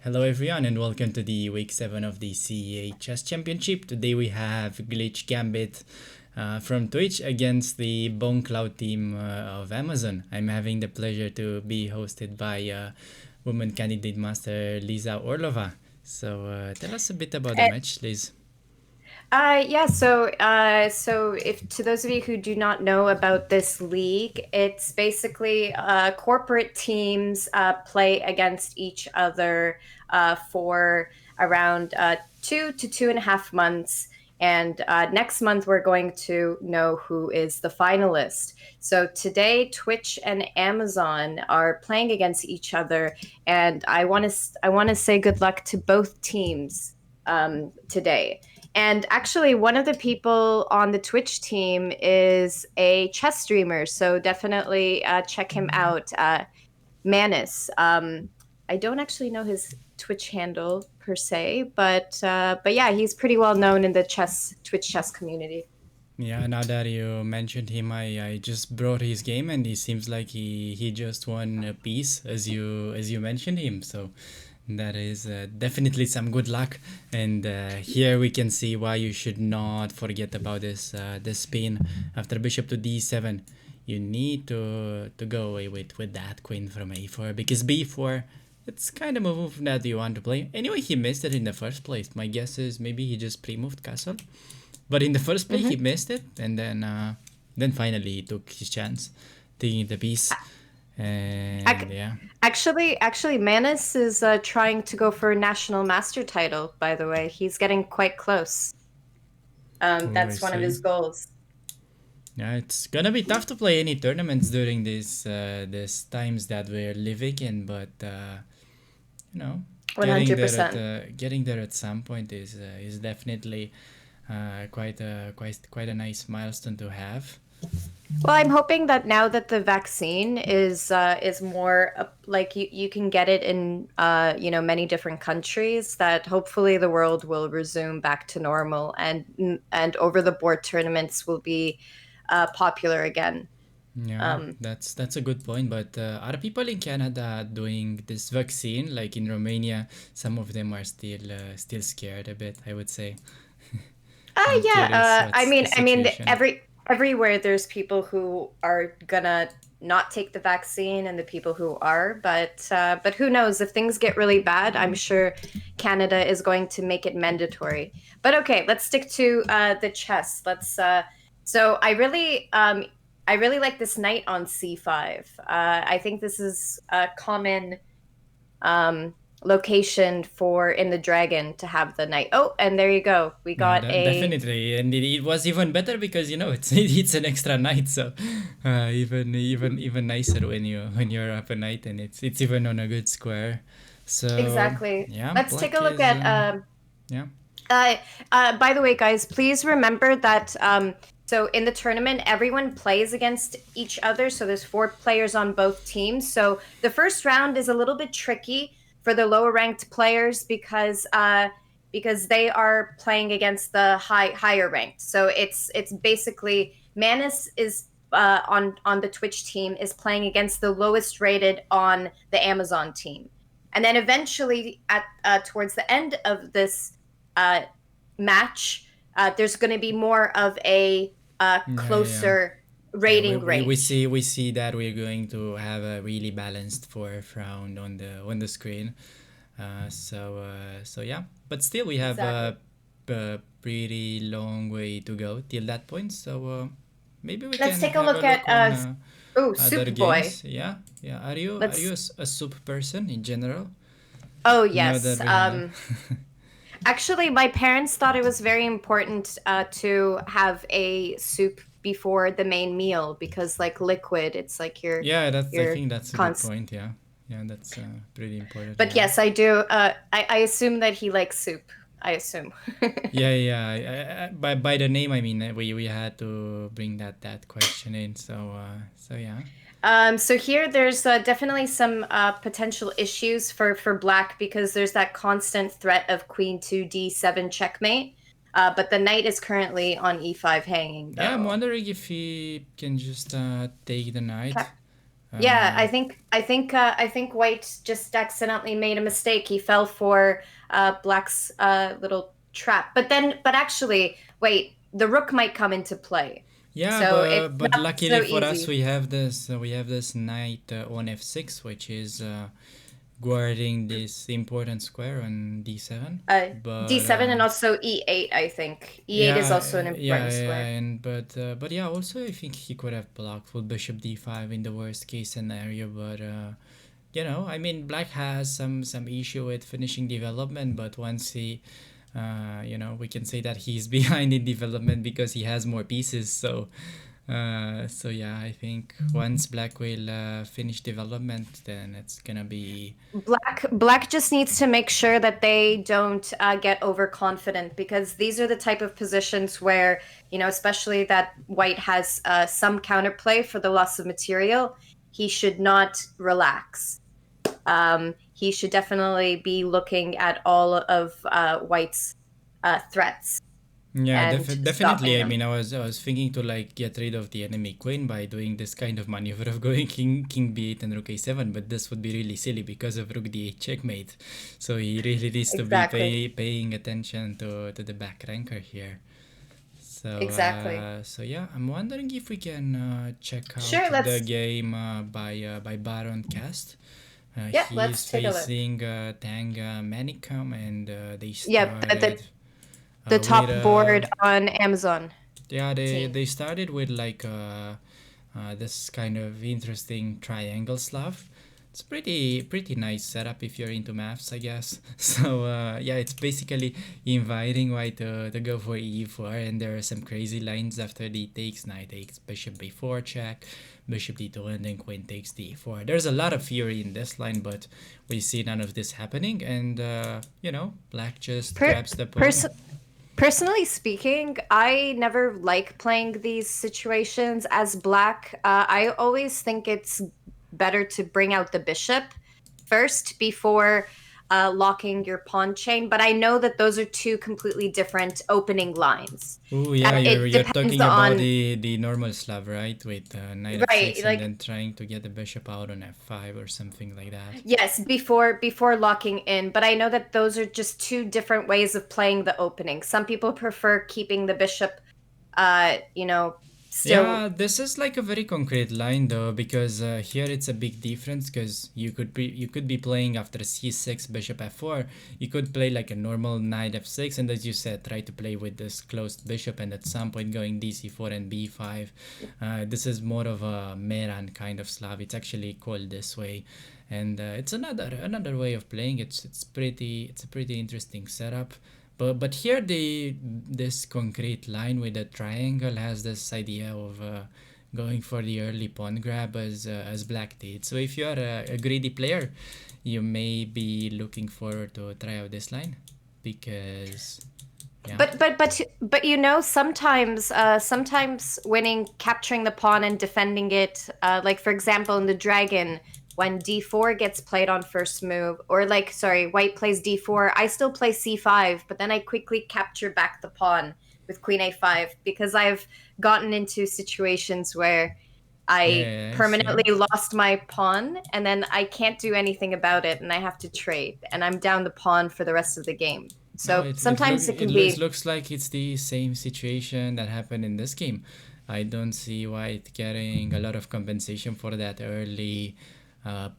Hello everyone and welcome to the week 7 of the CEA Chess Championship. Today we have Glitch Gambit from Twitch against the Bongcloud team of Amazon. I'm having the pleasure to be hosted by woman candidate master Liza Orlova. So tell us a bit about the Uh, match, Liz. so if to those of you who do not know about this league, it's basically corporate teams play against each other for around 2 to 2.5 months. And next month, we're going to know who is the finalist. So today, Twitch and Amazon are playing against each other, and I want to say good luck to both teams today. And actually, one of the people on the Twitch team is a chess streamer, so definitely check him out, Manus. I don't actually know his Twitch handle per se, but yeah, he's pretty well known in the Twitch chess community. Yeah, now that you mentioned him, I just brought his game and he seems like he just won a piece as you mentioned him. So that is definitely some good luck. And here we can see why you should not forget about this spin after bishop to d7. You need to go away with that queen from a4 because b4 it's kind of a move that you want to play. Anyway, he missed it in the first place. My guess is maybe he just pre-moved castle. But in the first play, he Hmm. missed it, and then finally he took his chance, taking the piece, and Ac- yeah. actually, Manus is trying to go for a national master title. By the way, he's getting quite close. Oh, I That's one of see. his goals. Yeah, it's gonna be tough to play any tournaments during these times that we're living in, but you know, getting there at 100%. getting there at some point is definitely quite a nice milestone to have. Well, I'm hoping that now that the vaccine is more like you can get it in many different countries, that hopefully the world will resume back to normal, and over the board tournaments will be popular again. Yeah, Um, that's a good point. But are people in Canada doing this vaccine? Like in Romania, some of them are still scared a bit, I would say. I'm yeah. curious I what's the mean, situation. everywhere there's people who are gonna not take the vaccine and the people who are, but who knows? If things get really bad, I'm sure Canada is going to make it mandatory. But okay, let's stick to the chess. So I really like this knight on c5. I think this is a common um, location for in the dragon to have the knight. Oh, and there you go. We Yeah, got a definitely, and it was even better because it's an extra night, so even nicer when you're up a night and it's even on a good square. So exactly. yeah, Let's take a black look is at yeah. uh, by the way, guys, please remember that so in the tournament, everyone plays against each other. So there's 4 players on both teams. So the first round is a little bit tricky for the lower ranked players because they are playing against the higher ranked. So it's basically Manus is on the Twitch team is playing against the lowest rated on the Amazon team, and then eventually at towards the end of this uh, match, there's going to be more of a Yeah, yeah, yeah. closer Yeah, rating range. we see that we're going to have a really balanced fourth round on the screen. So yeah, but still we have Exactly. a pretty long way to go till that point. So maybe we Let's can take a have a look at look on other Soup Boy. games. Yeah, yeah. Are you Let's. a soup person in general? Oh Now that yes. we have. Actually, my parents thought it was very important to have a soup before the main meal because, like liquid, it's like Yeah, I your think that's a good cons. point. Yeah, yeah, that's pretty important to But have. yes, I do. I assume that he likes soup. I assume. Yeah, yeah. By the name, I mean we had to bring that question in. So yeah. So here, there's definitely some potential issues for Black because there's that constant threat of Queen to D7 checkmate. But the knight is currently on E5 hanging, Yeah, I'm though. wondering if he can just take the knight. Check. Yeah, I think White just accidentally made a mistake. He fell for Black's little trap. But actually, wait, the rook might come into play. Yeah, So it's but not luckily so for us, easy. we have this knight on f6, which is guarding this important square on d7. Uh, But D7 and also E8, I think. E8 is yeah, also an yeah, important yeah, square. and but yeah, also I think he could have blocked with bishop d5 in the worst case scenario. But you know, I mean, Black has some issue with finishing development, but once he, you know, we can say that he's behind in development because he has more pieces. So yeah, I think once Black will finish development, then it's gonna be. Black just needs to make sure that they don't get overconfident, because these are the type of positions where, especially that White has some counterplay for the loss of material. He should not relax. He should definitely be looking at all of White's threats Yeah, and stopping definitely. I them. mean, I was thinking to like get rid of the enemy queen by doing this kind of maneuver of going king b8 and rook a7, but this would be really silly because of rook d8 checkmate. So he really needs to be Exactly. paying attention to the back ranker here. Exactly. So yeah, I'm wondering if we can check out Sure, the let's game by Baron Cast. yeah, He's let's take a look. facing Tang Manicom, and they Yeah, started the with top board on Amazon yeah, team. they started with like this kind of interesting triangle Slav. It's pretty nice setup if you're into maths, I guess. So yeah, it's basically inviting White to go for e4, and there are some crazy lines after d takes, knight takes, bishop b4 check, bishop d2, and then queen takes d4. There's a lot of fury in this line, but we see none of this happening, and you know, Black just Per- grabs the pawn. pers- Personally speaking, I never like playing these situations as Black. I always think it's better to bring out the bishop first before locking your pawn chain. But I know that those are two completely different opening lines. Oh yeah, It you're depends talking about on, the normal Slav, right? With knight right, f6 and like, then trying to get the bishop out on f5 or something like that. yes, before locking in. But I know that those are just two different ways of playing the opening. Some people prefer keeping the bishop, still. Yeah, this is like a very concrete line though, because here it's a big difference because you could be playing after c6 bishop f4. You could play like a normal knight f6, and as you said, try to play with this closed bishop, and at some point going dc4 and b5. This is more of a Meran kind of Slav. It's actually called this way, and it's another way of playing. It's a pretty interesting setup. But here this concrete line with a triangle has this idea of going for the early pawn grab as Black did. So if you are a greedy player, you may be looking forward to try out this line because yeah. But sometimes winning, capturing the pawn and defending it, like for example in the dragon, when d4 gets played on first move, or like, sorry, White plays d4, I still play c5, but then I quickly capture back the pawn with queen a5, because I've gotten into situations where I Yeah, I see. permanently lost my pawn, and then I can't do anything about it, and I have to trade, and I'm down the pawn for the rest of the game. No, So sometimes it can it be. looks like it's the same situation that happened in this game. I don't see White getting a lot of compensation for that early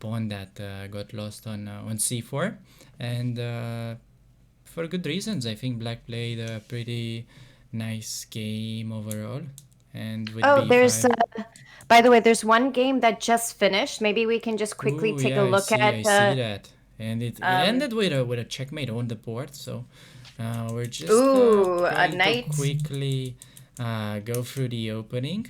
pawn that got lost on c4, and for good reasons. I think Black played a pretty nice game overall, and with Oh, b5. by the way, there's one game that just finished. Maybe we can just quickly Ooh, take a yeah, look I at see that, and it um ended with a checkmate on the board. So we're just a going to knight. quickly go through the opening.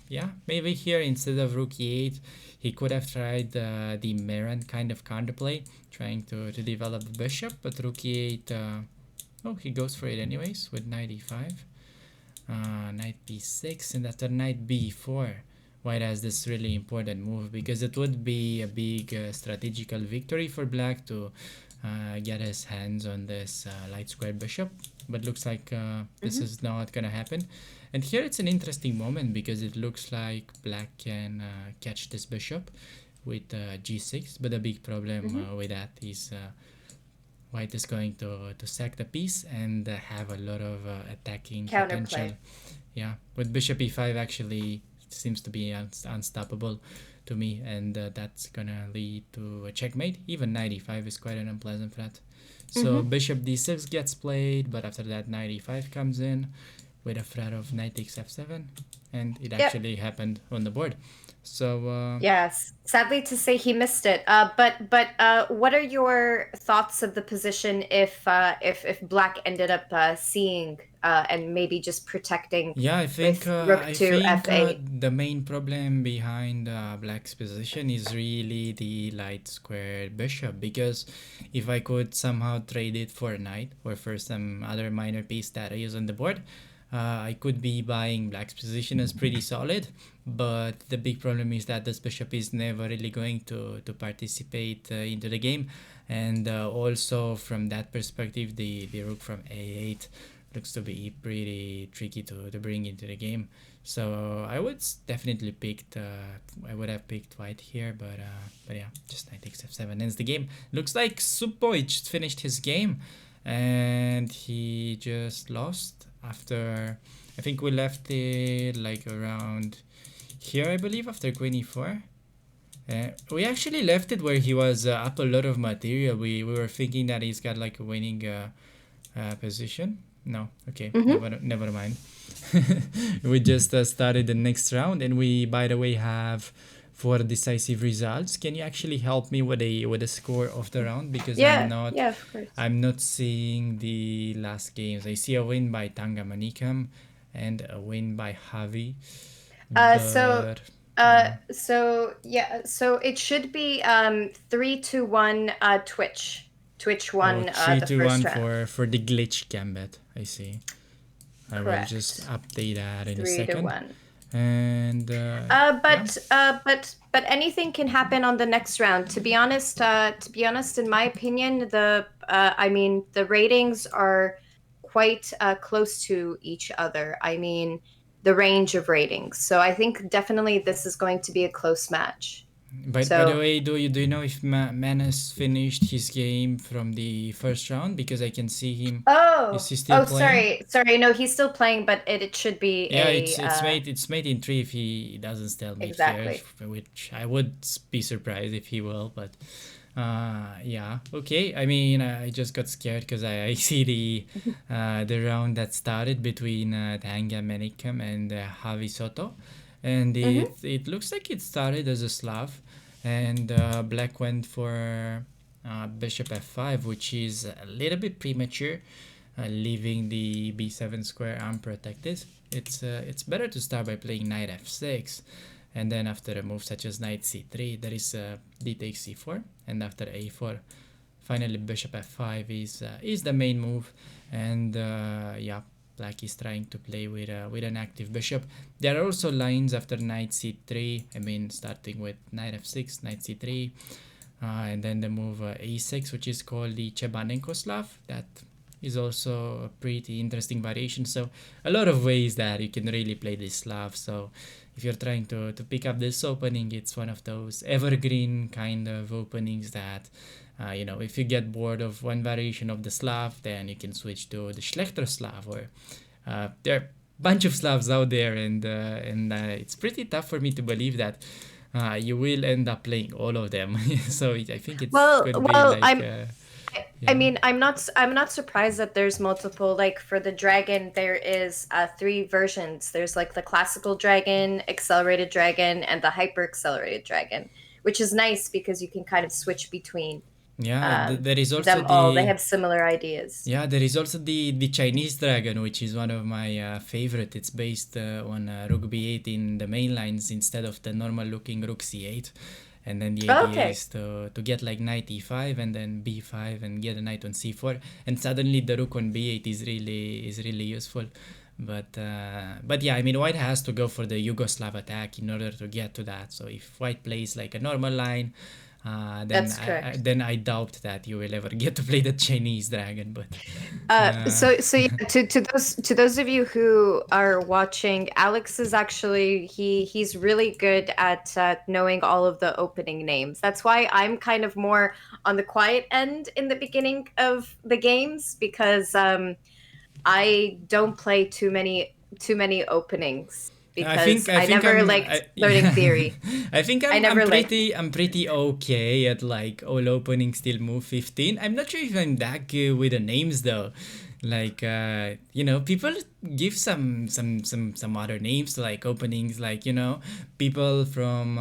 Yeah, maybe here instead of rook e8, he could have tried the Meran kind of counterplay, trying to develop the bishop, but rook e8. Oh, he goes for it anyways with knight e5. Knight b6, and after knight b4, White has this really important move because it would be a big strategical victory for Black to get his hands on this light square bishop, but looks like this Mhm. is not gonna happen. And here it's an interesting moment because it looks like black can catch this bishop with g6, but the big problem Hmm. with that is white is going to sack the piece and have a lot of attacking potential. Counterplay. Yeah, with bishop e5 actually seems to be unstoppable to me, and that's gonna lead to a checkmate. Even knight e5 is quite an unpleasant threat. So Hmm. bishop d6 gets played, but after that knight e5 comes in with a threat of knight takes f7, and it Yep. actually happened on the board. So Yes. Sadly to say, he missed it. But what are your thoughts of the position if Black ended up seeing and maybe just protecting yeah, with Rook I to think f8? the main problem behind Black's position is really the light squared bishop, because if I could somehow trade it for a knight or for some other minor piece that I use on the board, I could be buying Black's position as pretty solid. But the big problem is that this bishop is never really going to participate into the game, and also from that perspective, the rook from a8 looks to be pretty tricky to bring into the game. So I would definitely picked. I would have picked white here, but yeah, just knight takes f7 ends the game. Looks like Supoic just finished his game, and he just lost after. I think we left it like around here, I believe, after queen e4. We actually left it where he was up a lot of material. We were thinking that he's got like a winning position. No, okay, Hmm. never mind. We just started the next round, and we, by the way, have four decisive results. Can you actually help me with the score of the round, because Yeah, yeah, of course. I'm not seeing the last games. I see a win by Tanga Manikam and a win by Javi, Uh, so but yeah. so it should be 3-1 Twitch. Twitch Oh, won three the to first one round. for the glitch gambit. I see. I will just Correct. update that in a Three to second. one. And yeah. But anything can happen on the next round. To be honest, in my opinion, I mean the ratings are quite close to each other. I mean the range of ratings. So I think definitely this is going to be a close match. By the So way, do you know if Manas finished his game from the first round? Because I can see him. Is he still playing? sorry. No, he's still playing, but it should be Yeah, a it's made in three if he doesn't stalemate here, exactly. which I would be surprised if he will. But yeah, okay. I mean, I just got scared because I see the round that started between Tanga Menikam and Javi Soto, and Mm-hmm. it looks like it started as a Slav, and Black went for Bishop f5, which is a little bit premature, leaving the b7 square unprotected. It's better to start by playing knight f6, and then after a move such as knight c3, there is d takes c4, and after a4, finally bishop f5 is the main move, and yeah, black is trying to play with an active bishop. There are also lines after knight c3. I mean, starting with knight f6, knight c3, and then the move a6, which is called the Chebanenko Slav. That is also a pretty interesting variation. So a lot of ways that you can really play this Slav. So if you're trying to pick up this opening, it's one of those evergreen kind of openings that, if you get bored of one variation of the Slav, then you can switch to the Schlechter Slav. Or there are a bunch of Slavs out there, and it's pretty tough for me to believe that you will end up playing all of them. So I think it's could be Well, like I yeah. mean, I'm not surprised that there's multiple. Like for the dragon, there is three versions. There's like the classical dragon, accelerated dragon, and the hyper accelerated dragon, which is nice because you can kind of switch between Yeah, there is also them all. They the have similar ideas. yeah, there is also the Chinese dragon, which is one of my favorite. It's based on rook b8 in the main lines instead of the normal looking rook c8. And then the idea Okay. is to get like knight e5 and then b5 and get a knight on c4, and suddenly the rook on b8 is really useful. But yeah, I mean, white has to go for the Yugoslav attack in order to get to that. So if white plays like a normal line, Then That's correct. I doubt that you will ever get to play the Chinese dragon. But So yeah, to those of you who are watching, Alex is actually he's really good at knowing all of the opening names. That's why I'm kind of more on the quiet end in the beginning of the games because I don't play too many openings because I I think never liked learning yeah. theory. I think I never liked. I'm pretty okay at like all openings till move 15. I'm not sure if I'm that good with the names though. Like people give some other names to like openings, like people from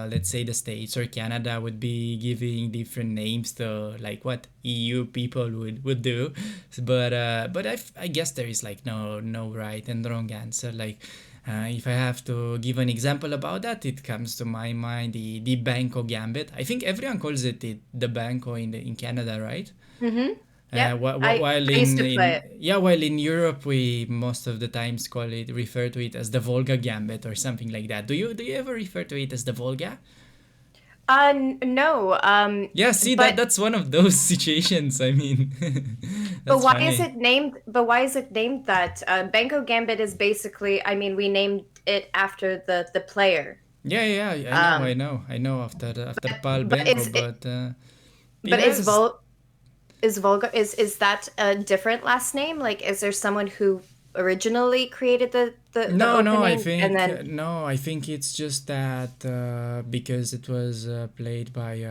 let's say the States or Canada would be giving different names to like what EU people would do. But I guess there is like no right and wrong answer. Like if I have to give an example about that, it comes to my mind the Banco Gambit. I think everyone calls the Banco in Canada, right? Mm-hmm. Yep. While I used to play it. while in Europe we most of the times refer to it as the Volga Gambit or something like that. Do you ever refer to it as the Volga? No. Yeah, see But that's one of those situations. I mean, But that's why is funny. it named? But why is it named that? Banco Gambit is basically. I mean, we named it after the player. Yeah, Um, I know after Pal but Benko, is it? but But is yes. Volga is that a different last name? Like, is there someone who originally created the No, opening and then? I think it's just that because it was played by.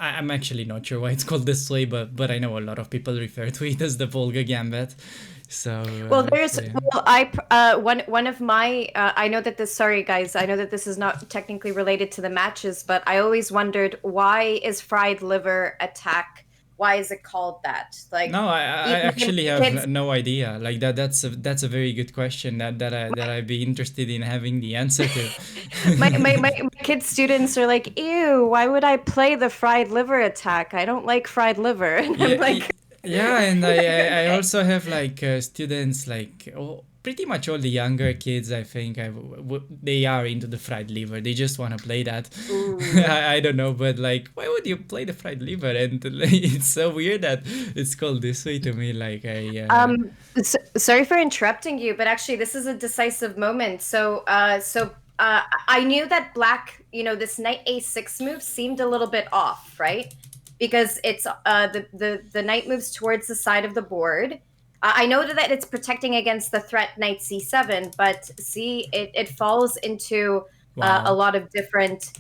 I'm actually not sure why it's called this way, but I know a lot of people refer to it as the Volga Gambit. Well, So there's yeah. well, one of my I know that this. Sorry, guys, I know that this is not technically related to the matches, but I always wondered why is fried liver attack? Why is it called that? Like, No, I my actually have kids, no idea. Like that's a very good question that I'd be interested in having the answer to. my kids' students are like, "Ew, why would I play the fried liver attack? I don't like fried liver." And I'm Yeah, like, yeah, and I okay. also have like students like pretty much all the younger kids. I think they are into the fried liver. They just want to play that. Ooh. I don't know, but like, why would you play the fried liver? And like, it's so weird that it's called this way to me. Like Sorry for interrupting you, but actually, this is a decisive moment. I knew that black, this knight a6 move seemed a little bit off, right? Because it's the knight moves towards the side of the board. I know that it's protecting against the threat knight c7, but see, it falls into a wow. lot of different.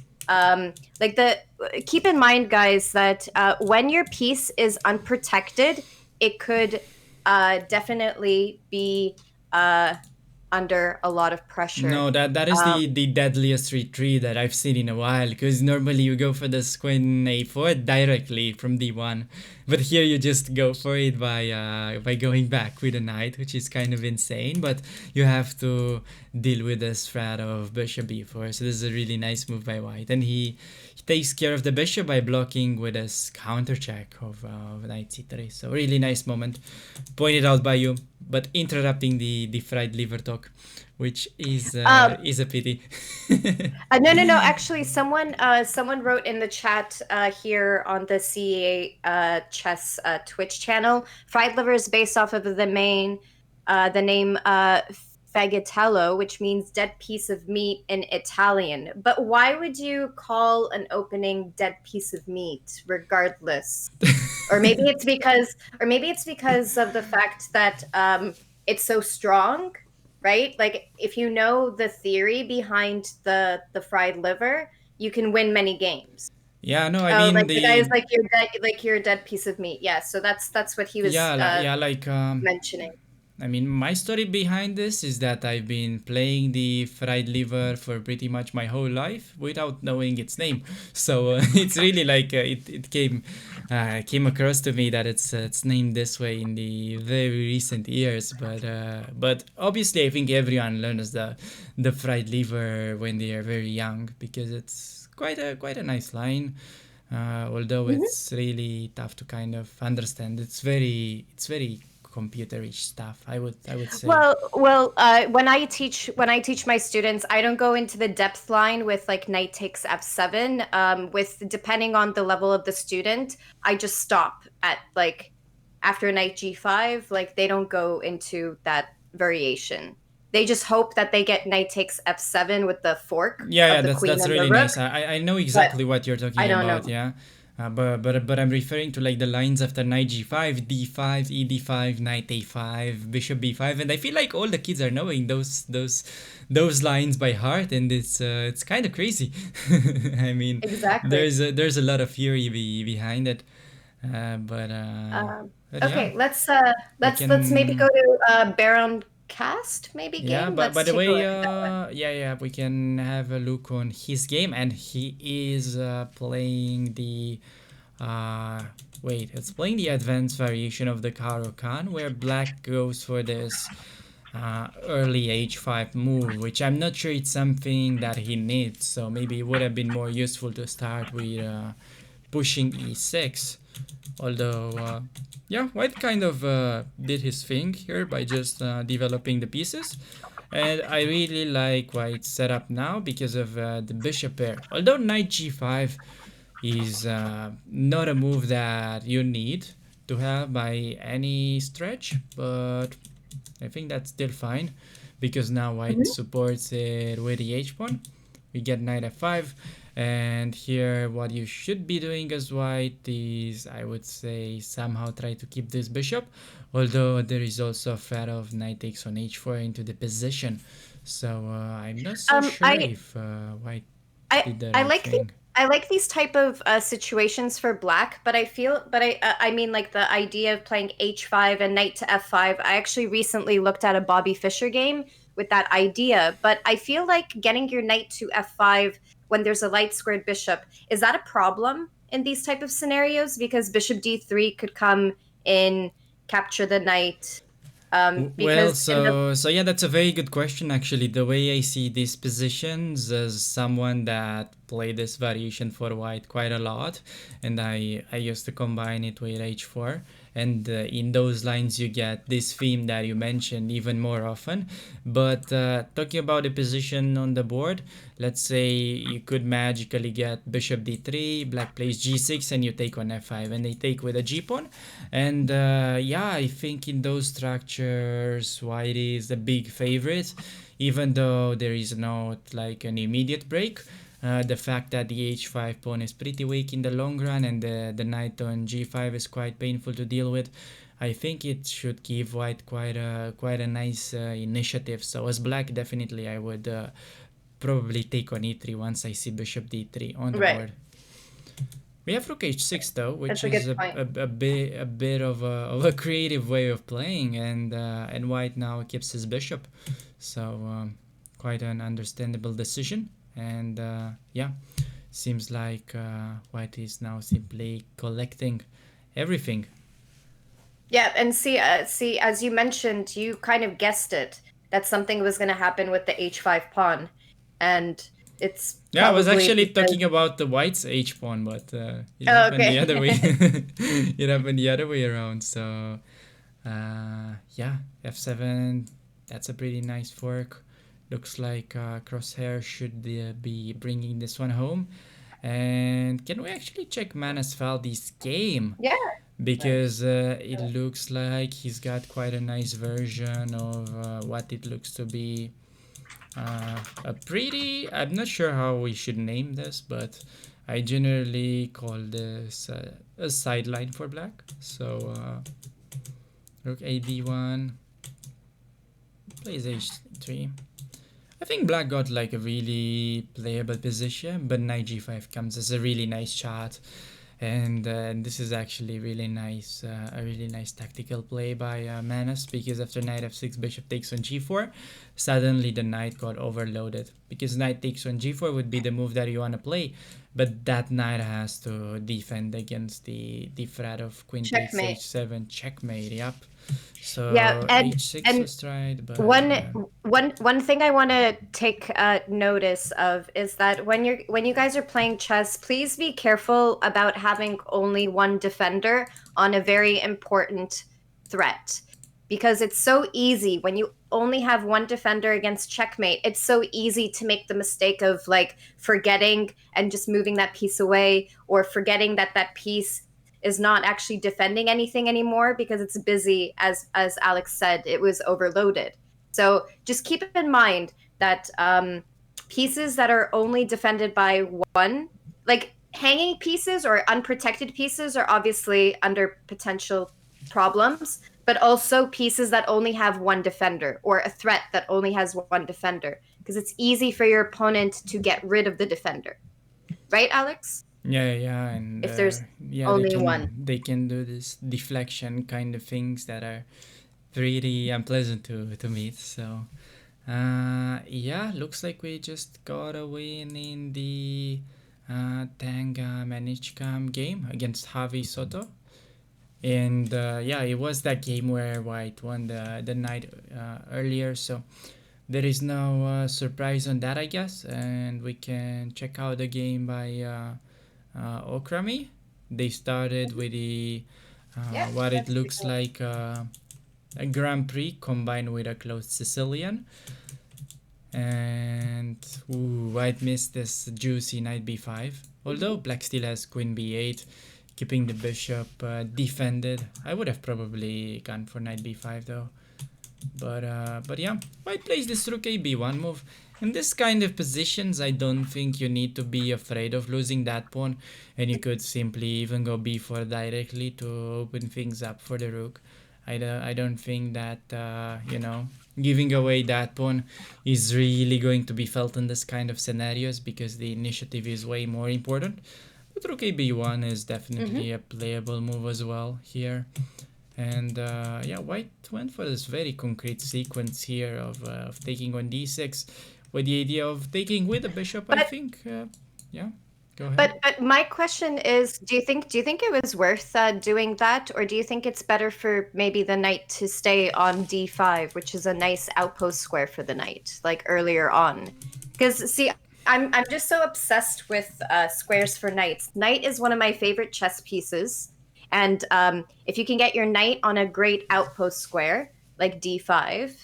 Like the Keep in mind, guys, that when your piece is unprotected, it could definitely be uh, under a lot of pressure. No, that is Um, the deadliest retreat that I've seen in a while. Because normally you go for the queen a4 directly from d1, but here you just go for it by going back with a knight, which is kind of insane. But you have to deal with the threat of bishop b4. So this is a really nice move by white, and he takes care of the bishop by blocking with his counter check of knight c3. So really nice moment, pointed out by you, but interrupting the fried liver talk, which um, is a pity. no. Actually, someone wrote in the chat here on the CEA chess Twitch channel. Fried liver is based off of the name fagatello, which means dead piece of meat in Italian. But why would you call an opening dead piece of meat, regardless? Or maybe it's because of the fact that it's so strong, right? Like if you know the theory behind the fried liver, you can win many games. Yeah, no, I Oh, mean like the guy is the like you're a dead piece of meat. Yeah, so that's what he was like mentioning. I mean, my story behind this is that I've been playing the fried liver for pretty much my whole life without knowing its name. So it's really like it came across to me that it's named this way in the very recent years. But obviously, I think everyone learns the fried liver when they are very young because it's quite a nice line. Although Mhm. it's really tough to kind of understand. It's very computerish stuff. I would say. When I teach my students, I don't go into the depth line with like knight takes f7. With depending on the level of the student, I just stop at like after knight g5. Like they don't go into that variation. They just hope that they get knight takes f7 with the fork Yeah, yeah, of the that's queen that's and the really rook. nice. I know But exactly what you're I talking don't about. know. Yeah, but I'm referring to like the lines after knight g5, d5, ed5, knight a5, bishop b5, and I feel like all the kids are knowing those lines by heart, and it's kind of crazy. I mean, Exactly. there's a lot of theory behind it, uh, but uh, Um, but yeah, okay, we let's maybe go can. to Baron Cast maybe Yeah, game. but by Let's the take a way, look at that one. yeah, we can have a look on his game, and he is playing the, uh, wait, it's playing the advanced variation of the Karo Khan, where black goes for this early h5 move, which I'm not sure it's something that he needs, so maybe it would have been more useful to start with pushing e6. Although, yeah, White kind of did his thing here by just developing the pieces. And I really like White's setup now because of the bishop pair. Although knight g5 is not a move that you need to have by any stretch, but I think that's still fine because now White Mhm. supports it with the h pawn. We get knight f5, and here what you should be doing as White is, I would say, somehow try to keep this bishop, although there is also a threat of knight takes on h4 into the position. So I'm not so Um, sure I if White I did the I right like the thing. I like these type of situations for black, but I mean like the idea of playing h5 and knight to f5. I actually recently looked at a Bobby Fischer game with that idea, but I feel like getting your knight to f5 when there's a light squared bishop, is that a problem in these type of scenarios? Because bishop d3 could come in, capture the knight. Well, Because in the so yeah, that's a very good question actually. The way I see these positions as someone that played this variation for white quite a lot, and I used to combine it with h4, and in those lines you get this theme that you mentioned even more often. But talking about the position on the board, let's say you could magically get bishop d3, black plays g6, and you take on f5, and they take with a g pawn. And yeah, I think in those structures, white is the big favorite, even though there is not like an immediate break. The fact that the h5 pawn is pretty weak in the long run, and the knight on g5 is quite painful to deal with, I think it should give white quite a nice initiative. So as black, definitely I would probably take on e3 once I see bishop d3 on the right, board. We have rook h6 though, which that's a is good point. a bit of a creative way of playing, and white now keeps his bishop, so quite an understandable decision. And yeah, seems like white is now simply collecting everything. Yeah, and see, as you mentioned, you kind of guessed it that something was going to happen with the h5 pawn, and it's Yeah, I was probably actually because. talking about the white's h pawn, but it Oh, happened the okay. other way. It happened the other way around. So yeah, f7. That's a pretty nice fork. Looks like Crosshair should be bringing this one home. And can we actually check Manasfaldi's game? Yeah, Because it looks like he's got quite a nice version of what it looks to be a pretty. I'm not sure how we should name this, but I generally call this a sideline for black. So rook ad1 plays h3. I think black got like a really playable position, but knight g5 comes as a really nice shot, and this is actually really nice, a really nice tactical play by Manus, because after knight f6, bishop takes on g4, suddenly the knight got overloaded, because knight takes on g4 would be the move that you want to play, but that knight has to defend against the threat of queen takes checkmate. h7, checkmate. Yep. Yeah, So and h6 and was tried, but one one thing I want to take notice of is that when you guys are playing chess, please be careful about having only one defender on a very important threat. because it's so easy when you only have one defender against checkmate. It's so easy to make the mistake of like forgetting and just moving that piece away, or forgetting that that piece is not actually defending anything anymore because it's busy. As Alex said, it was overloaded. So just keep in mind that pieces that are only defended by one, like hanging pieces or unprotected pieces, are obviously under potential problems, but also pieces that only have one defender, or a threat that only has one defender, because it's easy for your opponent to get rid of the defender. Right, Alex? Yeah, and If there's yeah, only one. they can do this deflection kind of things that are pretty unpleasant to meet. So yeah, looks like we just got a win in the Tanga Manichkam game against Javi Soto. And yeah, it was that game where White won the night earlier. So there is no surprise on that, I guess. And we can check out the game by Okrami. They started with the Yeah, what it let's take looks a look. like a Grand Prix combined with a close Sicilian. And ooh, White missed this juicy knight b5. Although Black still has queen b8, keeping the bishop defended. I would have probably gone for knight b5 though. But yeah, White plays this rook a b1 move. In this kind of positions, I don't think you need to be afraid of losing that pawn, and you could simply even go b4 directly to open things up for the rook. I don't think that giving away that pawn is really going to be felt in this kind of scenarios, because the initiative is way more important. But rook a b1 is definitely a playable move as well here. And yeah, White went for this very concrete sequence here of taking on d6, with the idea of taking with the bishop. I But think, yeah, go ahead. but my question is, do you think it was worth doing that, or do you think it's better for maybe the knight to stay on d5, which is a nice outpost square for the knight, like earlier on? Because see, I'm just so obsessed with squares for knights. Knight is one of my favorite chess pieces, and if you can get your knight on a great outpost square like d5.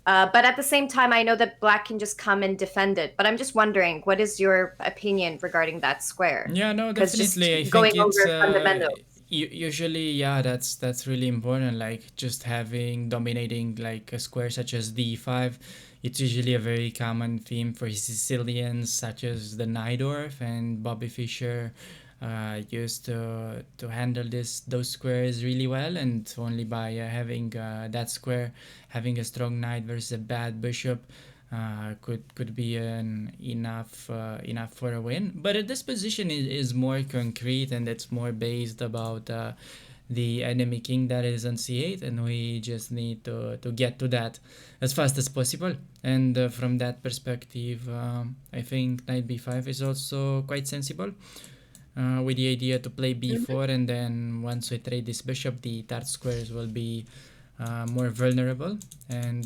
But at the same time, I know that black can just come and defend it. But I'm just wondering, what is your opinion regarding that square? Yeah, no, Because just definitely. I going think it's over fundamentals. usually, yeah, that's really important. Like just having dominating like a square such as d5. It's usually a very common theme for Sicilians such as the Najdorf and Bobby Fischer. Used to handle those squares really well, and only by having that square, having a strong knight versus a bad bishop, could be an enough for a win. But this position is more concrete, and it's more based about the enemy king that is on c8, and we just need to get to that as fast as possible. And from that perspective, I think knight b5 is also quite sensible, with the idea to play b4, and then once we trade this bishop, the Tart squares will be more vulnerable. And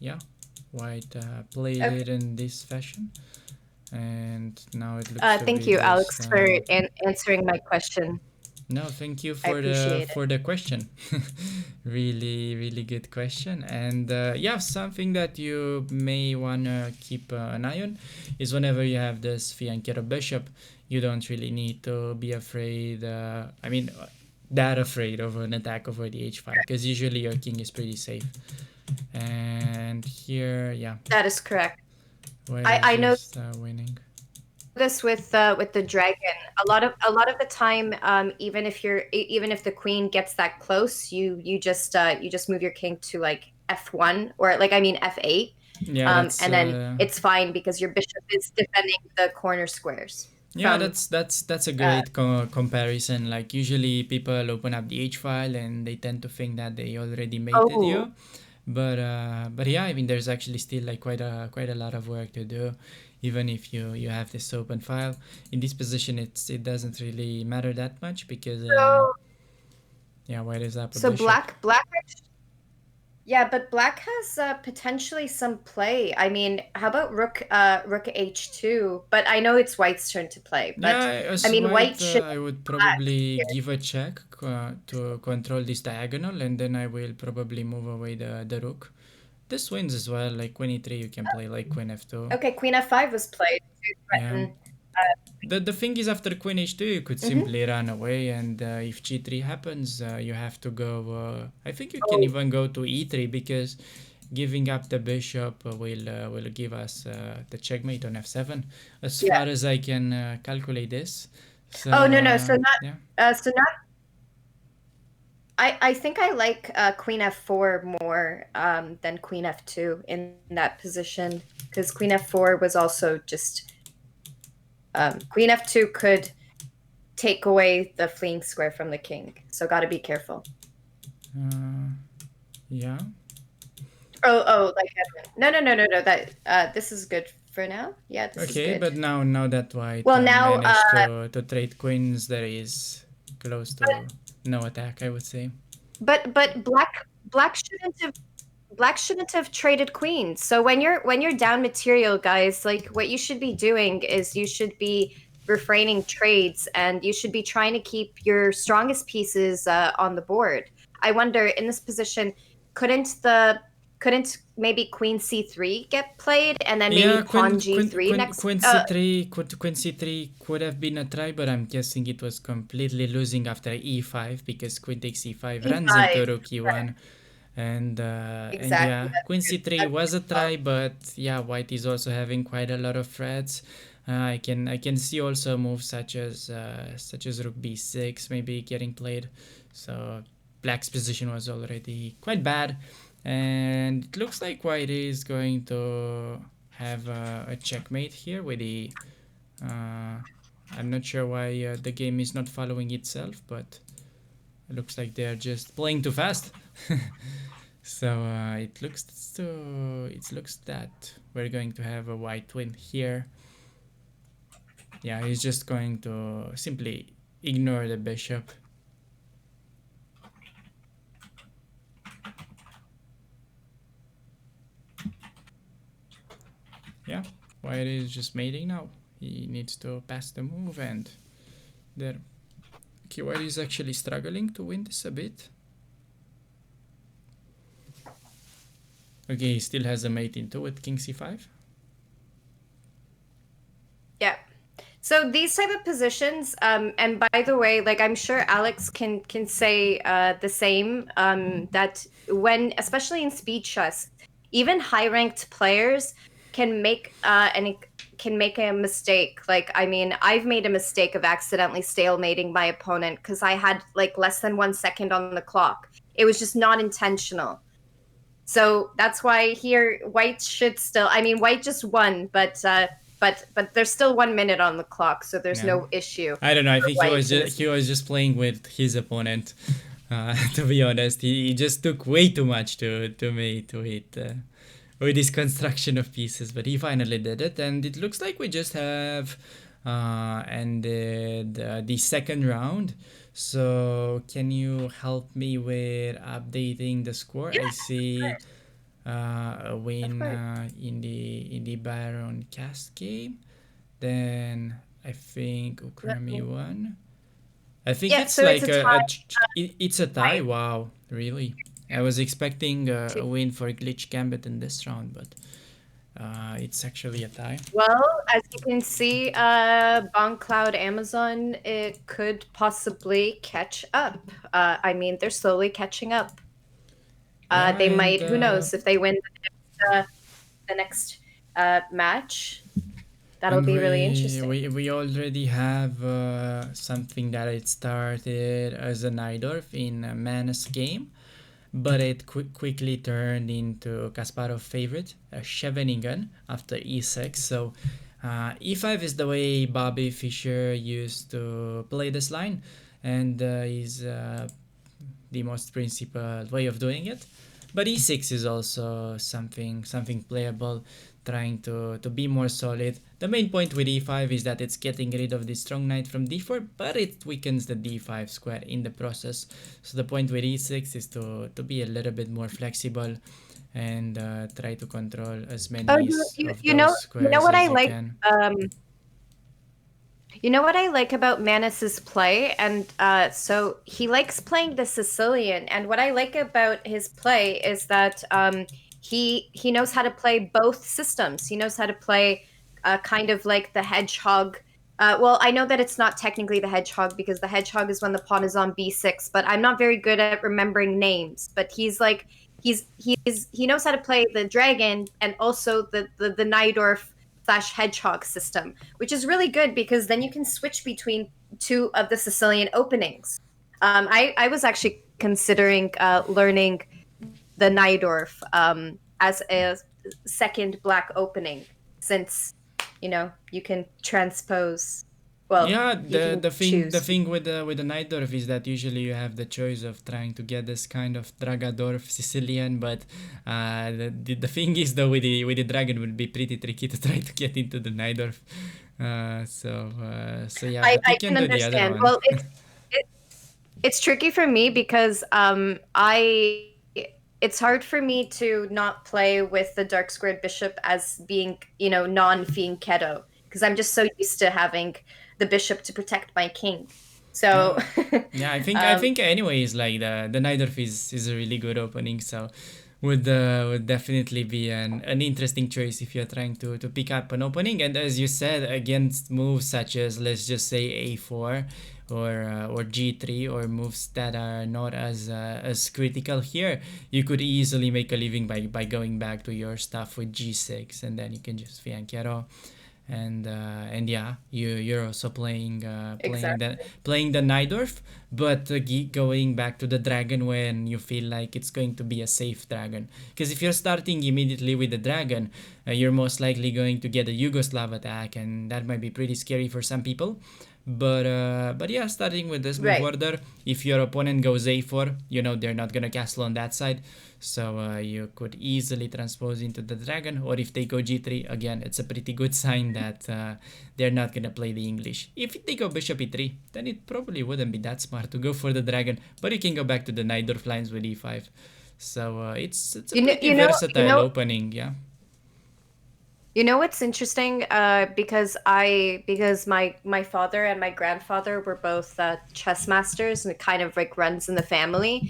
yeah, White played Okay. it in this fashion, and now it looks to Thank be you, just Alex, for answering my question. no, thank you I appreciate it. for the question. Really good question. And yeah, something that you may wanna keep an eye on is whenever you have this fianchetto bishop, you don't really need to be afraid. I mean, that afraid of an attack over the h5, because usually your king is pretty safe. And here, yeah, That is correct. White is I know just winning. this with the dragon. A lot of the time, even if the queen gets that close, you just move your king to like f1, or like, I mean, f8. Yeah, that's And then it's fine because your bishop is defending the corner squares yeah, from that's a uh, great comparison. Like usually people open up the H file and they tend to think that they already mated oh, you, but yeah, I mean there's actually still like quite a lot of work to do, even if you have this open file. In this position, it doesn't really matter that much, because so yeah, White is up a so bishop. black Yeah, but black has potentially some play. I mean, how about rook h2? But I know it's white's turn to play. But Yeah, I as mean, white white, should I would black probably here. give a check to control this diagonal, and then I will probably move away the rook. This wins as well, like queen e3, you can play like queen f2. Okay, queen f5 was played to Yeah. threaten. The thing is, after queen h2, you could Mhm. simply run away, and if g3 happens, you have to go. I think you can Oh, even go to e3 because giving up the bishop will give us the checkmate on f7, as yeah. far as I can calculate this. So Oh no no. So not yeah. so not. I think I like queen f4 more than queen f2 in that position because queen f4 was also just queen f2 could take away the fleeing square from the king. So got to be careful. Uh, yeah. Oh, like no. That this is good for now. Yeah, this is Okay, good. but now that white Well, now, managed to trade queens, there is close to no attack, I would say. but black shouldn't have traded queens. So when you're down material, guys, like what you should be doing is you should be refraining trades and you should be trying to keep your strongest pieces on the board. I wonder in this position, couldn't the couldn't maybe queen c3 get played and then Yeah, maybe pawn g3 next? Queen C3 Queen C3 could have been a try, but I'm guessing it was completely losing after E5 because Queen takes E5 runs e5. into Rook E1, and Exactly. yeah, Queen C3 That's was a good call. try, but yeah, White is also having quite a lot of threats. I can see also moves such as Rook B6 maybe getting played, so Black's position was already quite bad, and it looks like White is going to have a checkmate here with the. Uh, I'm not sure why the game is not following itself, but it looks like they're just playing too fast. So it looks that we're going to have a white win here. Yeah, he's just going to simply ignore the bishop. Yeah, white is just mating now. He needs to pass the move, and there. Okay, white is actually struggling to win this a bit. Okay, he still has a mate into with king c5. Yeah. So these type of positions, and by the way, like I'm sure Alex can say the same. That when, especially in speed chess, even high ranked players can make can make a mistake. Like I mean, I've made a mistake of accidentally stalemating my opponent because I had like less than 1 second on the clock. It was just not intentional. So that's why here White should still. I mean, White just won, but there's still 1 minute on the clock, so there's Yeah, no issue I don't know. I for think White in this. he was just playing with his opponent. To be honest, he just took way too much to mate with his construction of pieces, but he finally did it, and it looks like we just have ended the second round. So can you help me with updating the score? Yeah, I see a of win course. in the Baron cast game. Then I think Let Ukrami me- won. I think Yeah, it's so it's like a tie. it's a tie. Right. Wow, really? I was expecting Two. a win for Glitch Gambit in this round, but it's actually a tie. Well, as you can see, Bongcloud Amazon, it could possibly catch up. I mean, they're slowly catching up. Yeah, They and might, who knows, if they win the next match, that'll be really interesting. we already have something that it started as a Najdorf in a Manus game, but it quickly turned into Kasparov favorite, Scheveningen, after e6. So e5 is the way Bobby Fischer used to play this line, and is the most principal way of doing it. But e6 is also something playable trying to be more solid. The main point with e5 is that it's getting rid of the strong knight from d4, but it weakens the d5 square in the process. So the point with e6 is to be a little bit more flexible and try to control as Oh, many of know, those squares what I as you like. can. You know what I like about Manus's play, and so he likes playing the Sicilian. And what I like about his play is that he knows how to play both systems. He knows how to play kind of like the hedgehog. Well, I know that it's not technically the hedgehog because the hedgehog is when the pawn is on b6. But I'm not very good at remembering names. But he's like he knows how to play the dragon and also the Najdorf slash hedgehog system, which is really good because then you can switch between two of the Sicilian openings. I was actually considering learning the Najdorf as a second black opening, since you can transpose. Well, Yeah, you the can the thing the choose. thing with the Najdorf is that usually you have the choice of trying to get this kind of Dragadorf Sicilian, but the thing is though with the dragon would be pretty tricky to try to get into the Najdorf. So yeah, but you I can can do the other understand. one. Well, it, it's tricky for me because I it's hard for me to not play with the dark squared bishop as being non-fianchetto because I'm just so used to having the bishop to protect my king. So Yeah. Yeah, I um, think anyways like the Najdorf is a really good opening, so would definitely be an interesting choice if you're trying to pick up an opening. And as you said, against moves such as, let's just say, a4 or g3, or moves that are not as critical here, you could easily make a living by going back to your stuff with g6, and then you can just fianchetto. And yeah, you're also exactly. playing the Najdorf, but going back to the dragon when you feel like it's going to be a safe dragon. Because if you're starting immediately with the dragon, you're most likely going to get a Yugoslav attack, and that might be pretty scary for some people. But yeah, starting with this move Right. order, if your opponent goes a4, they're not gonna castle on that side, so you could easily transpose into the dragon. Or if they go g3, again, it's a pretty good sign that they're not gonna play the English. If they go bishop e3, then it probably wouldn't be that smart to go for the dragon, but you can go back to the Najdorf lines with e5. So it's a You know, pretty you know, you versatile know, opening, yeah. You know what's interesting? Because my father and my grandfather were both chess masters, and it kind of like runs in the family,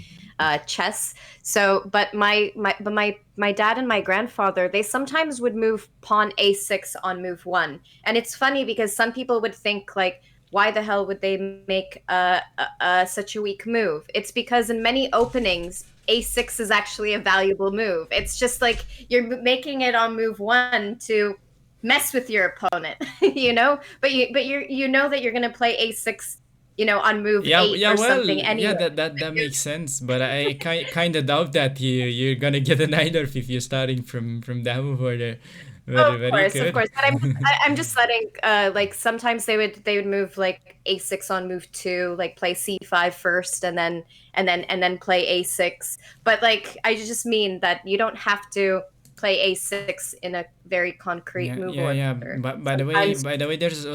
chess. So, but my dad and my grandfather, they sometimes would move pawn a6 on move one, and it's funny because some people would think like, why the hell would they make such a weak move? It's because in many openings, a6 is actually a valuable move. It's just like you're making it on move one to mess with your opponent, but you know that you're going to play a6, on move Yeah, 8 yeah, or well, something yeah, anyway. that makes sense, but I kind of doubt that you're gonna get an Eidorf if you're starting from that move order. Oh, Very, very of good. course, but I'm just letting like sometimes they would move like a6 on move 2, like play c5 first and then play a6. But like I just mean that you don't have to play a6 in a very concrete Yeah, move yeah, yeah. order. But Sometimes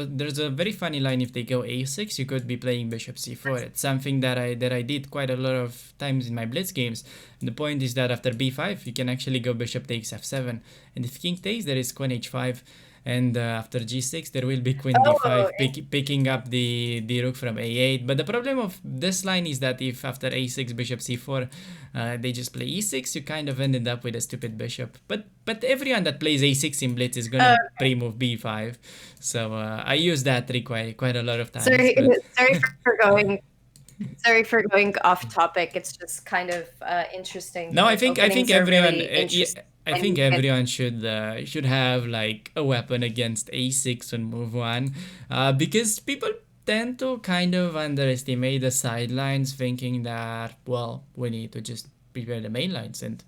there's a very funny line. If they go a6, you could be playing bishop c4. It's something that I did quite a lot of times in my blitz games. And the point is that after b5, you can actually go bishop takes f7, and if king takes, there is queen h5, and after g6, there will be queen oh, d5, picking up the rook from a8. But the problem of this line is that if after a6 bishop c4, they just play e6, you kind of ended up with a stupid bishop. But everyone that plays a6 in blitz is uh, gonna pre-move b5, so I use that trick quite a lot of times. sorry, But sorry for going sorry for going off topic. It's just kind of interesting. no, I Like think I think openings are everyone really yeah, interesting I when think you can. everyone should have like a weapon against a6 on move one, because people tend to kind of underestimate the sidelines, thinking that, well, we need to just prepare the main lines, and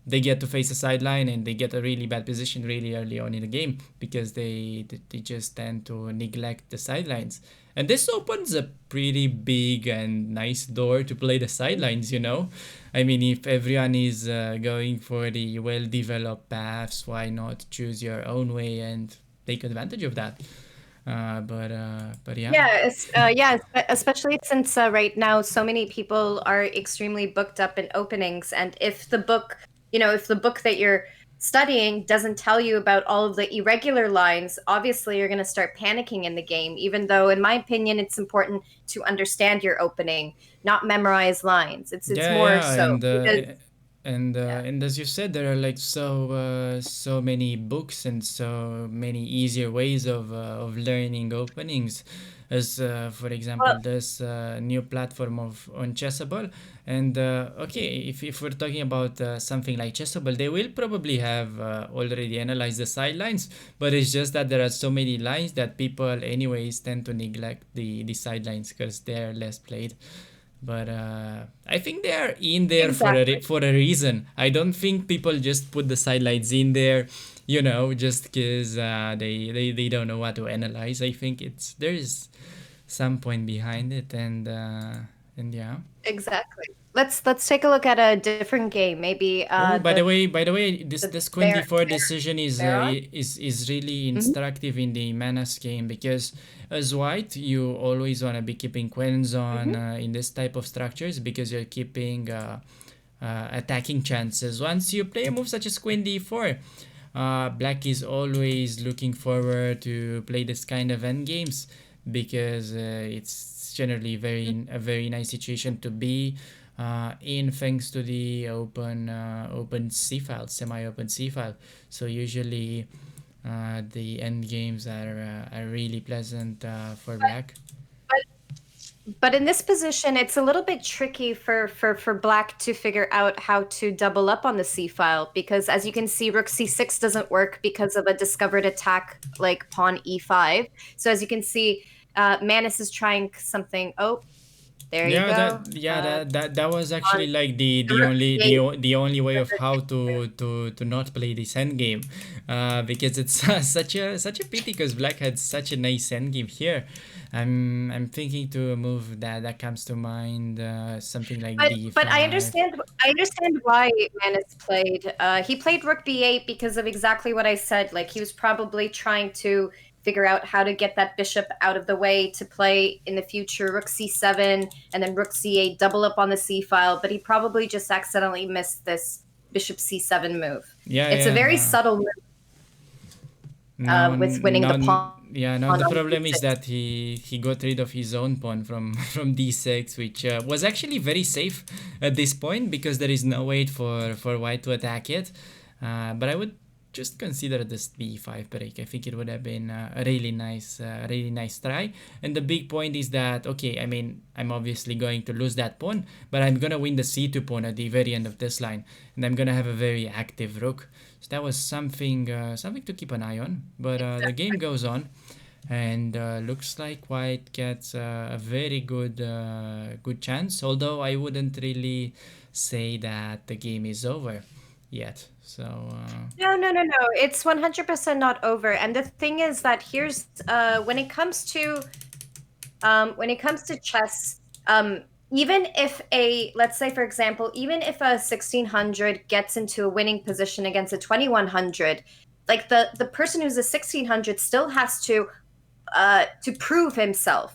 they get to face a sideline and they get a really bad position really early on in the game because they just tend to neglect the sidelines. And this opens a pretty big and nice door to play the sidelines, you know? I mean, if everyone is going for the well developed paths, why not choose your own way and take advantage of that? But yeah. Yeah, especially since right now so many people are extremely booked up in openings, and if the book, if the book that you're studying doesn't tell you about all of the irregular lines, obviously you're going to start panicking in the game, even though in my opinion it's important to understand your opening, not memorize lines. It's Yeah, more yeah, so because yeah. and as you said, there are like so many books and so many easier ways of learning openings, as for example, Well, this new platform of on Chessable, and okay, if we're talking about something like Chessable, they will probably have already analyzed the sidelines, but it's just that there are so many lines that people anyways tend to neglect the sidelines because they're less played. But I think they are in there for exactly. for a reason. I don't think people just put the sidelights in there, you know, just because they don't know what to analyze. I think it's there is some point behind it, and yeah. Exactly. Let's take a look at a different game. Maybe Oh, by the way, the this Queen D4 decision Baron. is really Mhm. instructive in the Manas game because as white you always want to be keeping queens on Mhm. in this type of structures because you're keeping attacking chances. Once you play a move such as Queen D4, black is always looking forward to play this kind of end games because it's generally a very nice situation to be in thanks to the open C file, semi-open C file. So usually the end games are really pleasant for black. But in this position, it's a little bit tricky for black to figure out how to double up on the C file because, as you can see, rook C6 doesn't work because of a discovered attack like pawn E5. So as you can see, Manus is trying something. Oh, there you Yeah, go. that was On actually like the rook B8. the only way of how to not play this end game, because it's such a pity because black had such a nice end game here. I'm thinking to a move that comes to mind, something like But d5. I understand why Manus played. He played Rook B8 because of exactly what I said. Like he was probably trying to figure out how to get that bishop out of the way to play in the future Rook C7 and then Rook C8 double up on the C file. But he probably just accidentally missed this Bishop C7 move. Yeah, It's a yeah. very subtle move with winning the Now, pawn yeah. Now on the problem is D6. that he got rid of his own pawn from from d6, which was actually very safe at this point because there is no way for white to attack it. But I would just consider this d5 break. I think it would have been a really nice try. And the big point is that okay, I mean, I'm obviously going to lose that pawn, but I'm gonna win the c2 pawn at the very end of this line, and I'm gonna have a very active rook. So that was something to keep an eye on. But the game goes on, and looks like White gets a very good chance. Although I wouldn't really say that the game is over yet. So No. It's 100% not over. And the thing is that here's when it comes to chess, even if let's say for example, even if a 1600 gets into a winning position against a 2100, like the person who's a 1600 still has to prove himself,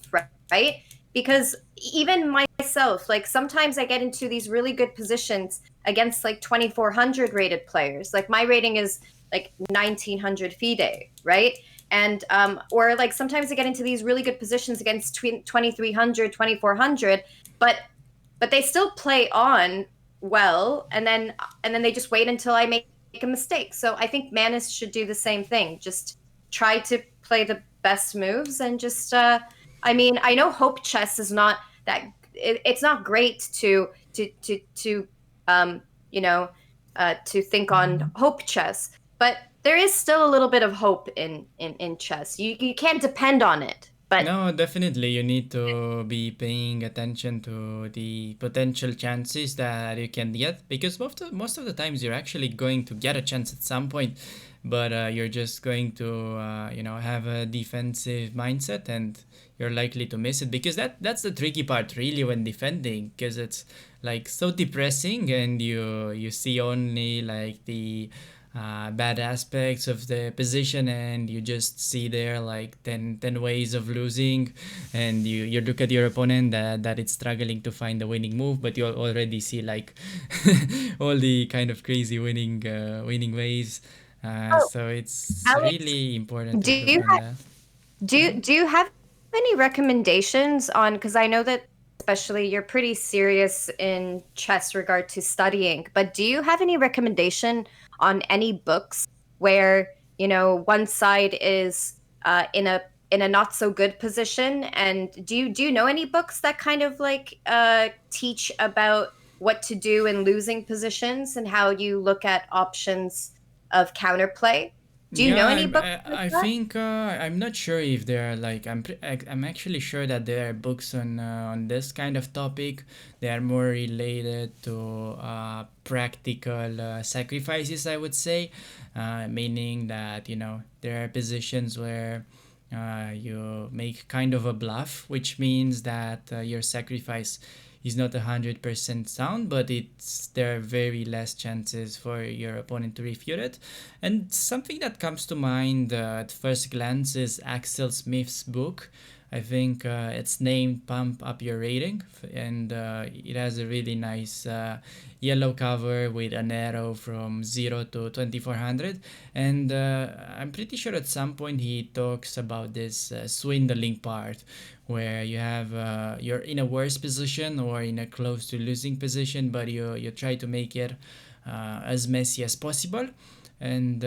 right? Because even myself, like sometimes I get into these really good positions against like 2400 rated players. Like my rating is like 1900 FIDE, right? And or like sometimes I get into these really good positions against 2300, 2400, but they still play on well, and then they just wait until I make a mistake. So I think Manus should do the same thing. Just try to play the best moves and just I mean, I know hope chess is not that it's not great to um you know to think on hope chess, but there is still a little bit of hope in chess. You can't depend on it, but no, definitely you need to be paying attention to the potential chances that you can get because most of the times you're actually going to get a chance at some point, but you're just going to have a defensive mindset and you're likely to miss it, because that's the tricky part really when defending, because it's like so depressing, and you see only like the bad aspects of the position, and you just see there like 10 ways of losing, and you look at your opponent that it's struggling to find the winning move, but you already see like all the kind of crazy winning ways. Oh, So it's Alex, really important to do look you on that. Mhm. do you have any recommendations on, because I know that especially you're pretty serious in chess regard to studying, but do you have any recommendation on any books where, one side is in a not so good position, and do you know any books that kind of like teach about what to do in losing positions and how you look at options of counterplay? Do you Yeah, know any books like I that? think I'm not sure if there are like I'm actually sure that there are books on this kind of topic. They are more related to practical sacrifices, I would say, meaning that there are positions where you make kind of a bluff, which means that your sacrifice is not 100% sound, but there are very less chances for your opponent to refute it. And something that comes to mind at first glance is Axel Smith's book. I think it's named Pump Up Your Rating, and it has a really nice yellow cover with an arrow from 0 to 2400. And I'm pretty sure at some point he talks about this swindling part, where you're in a worse position or in a close to losing position, but you try to make it as messy as possible. And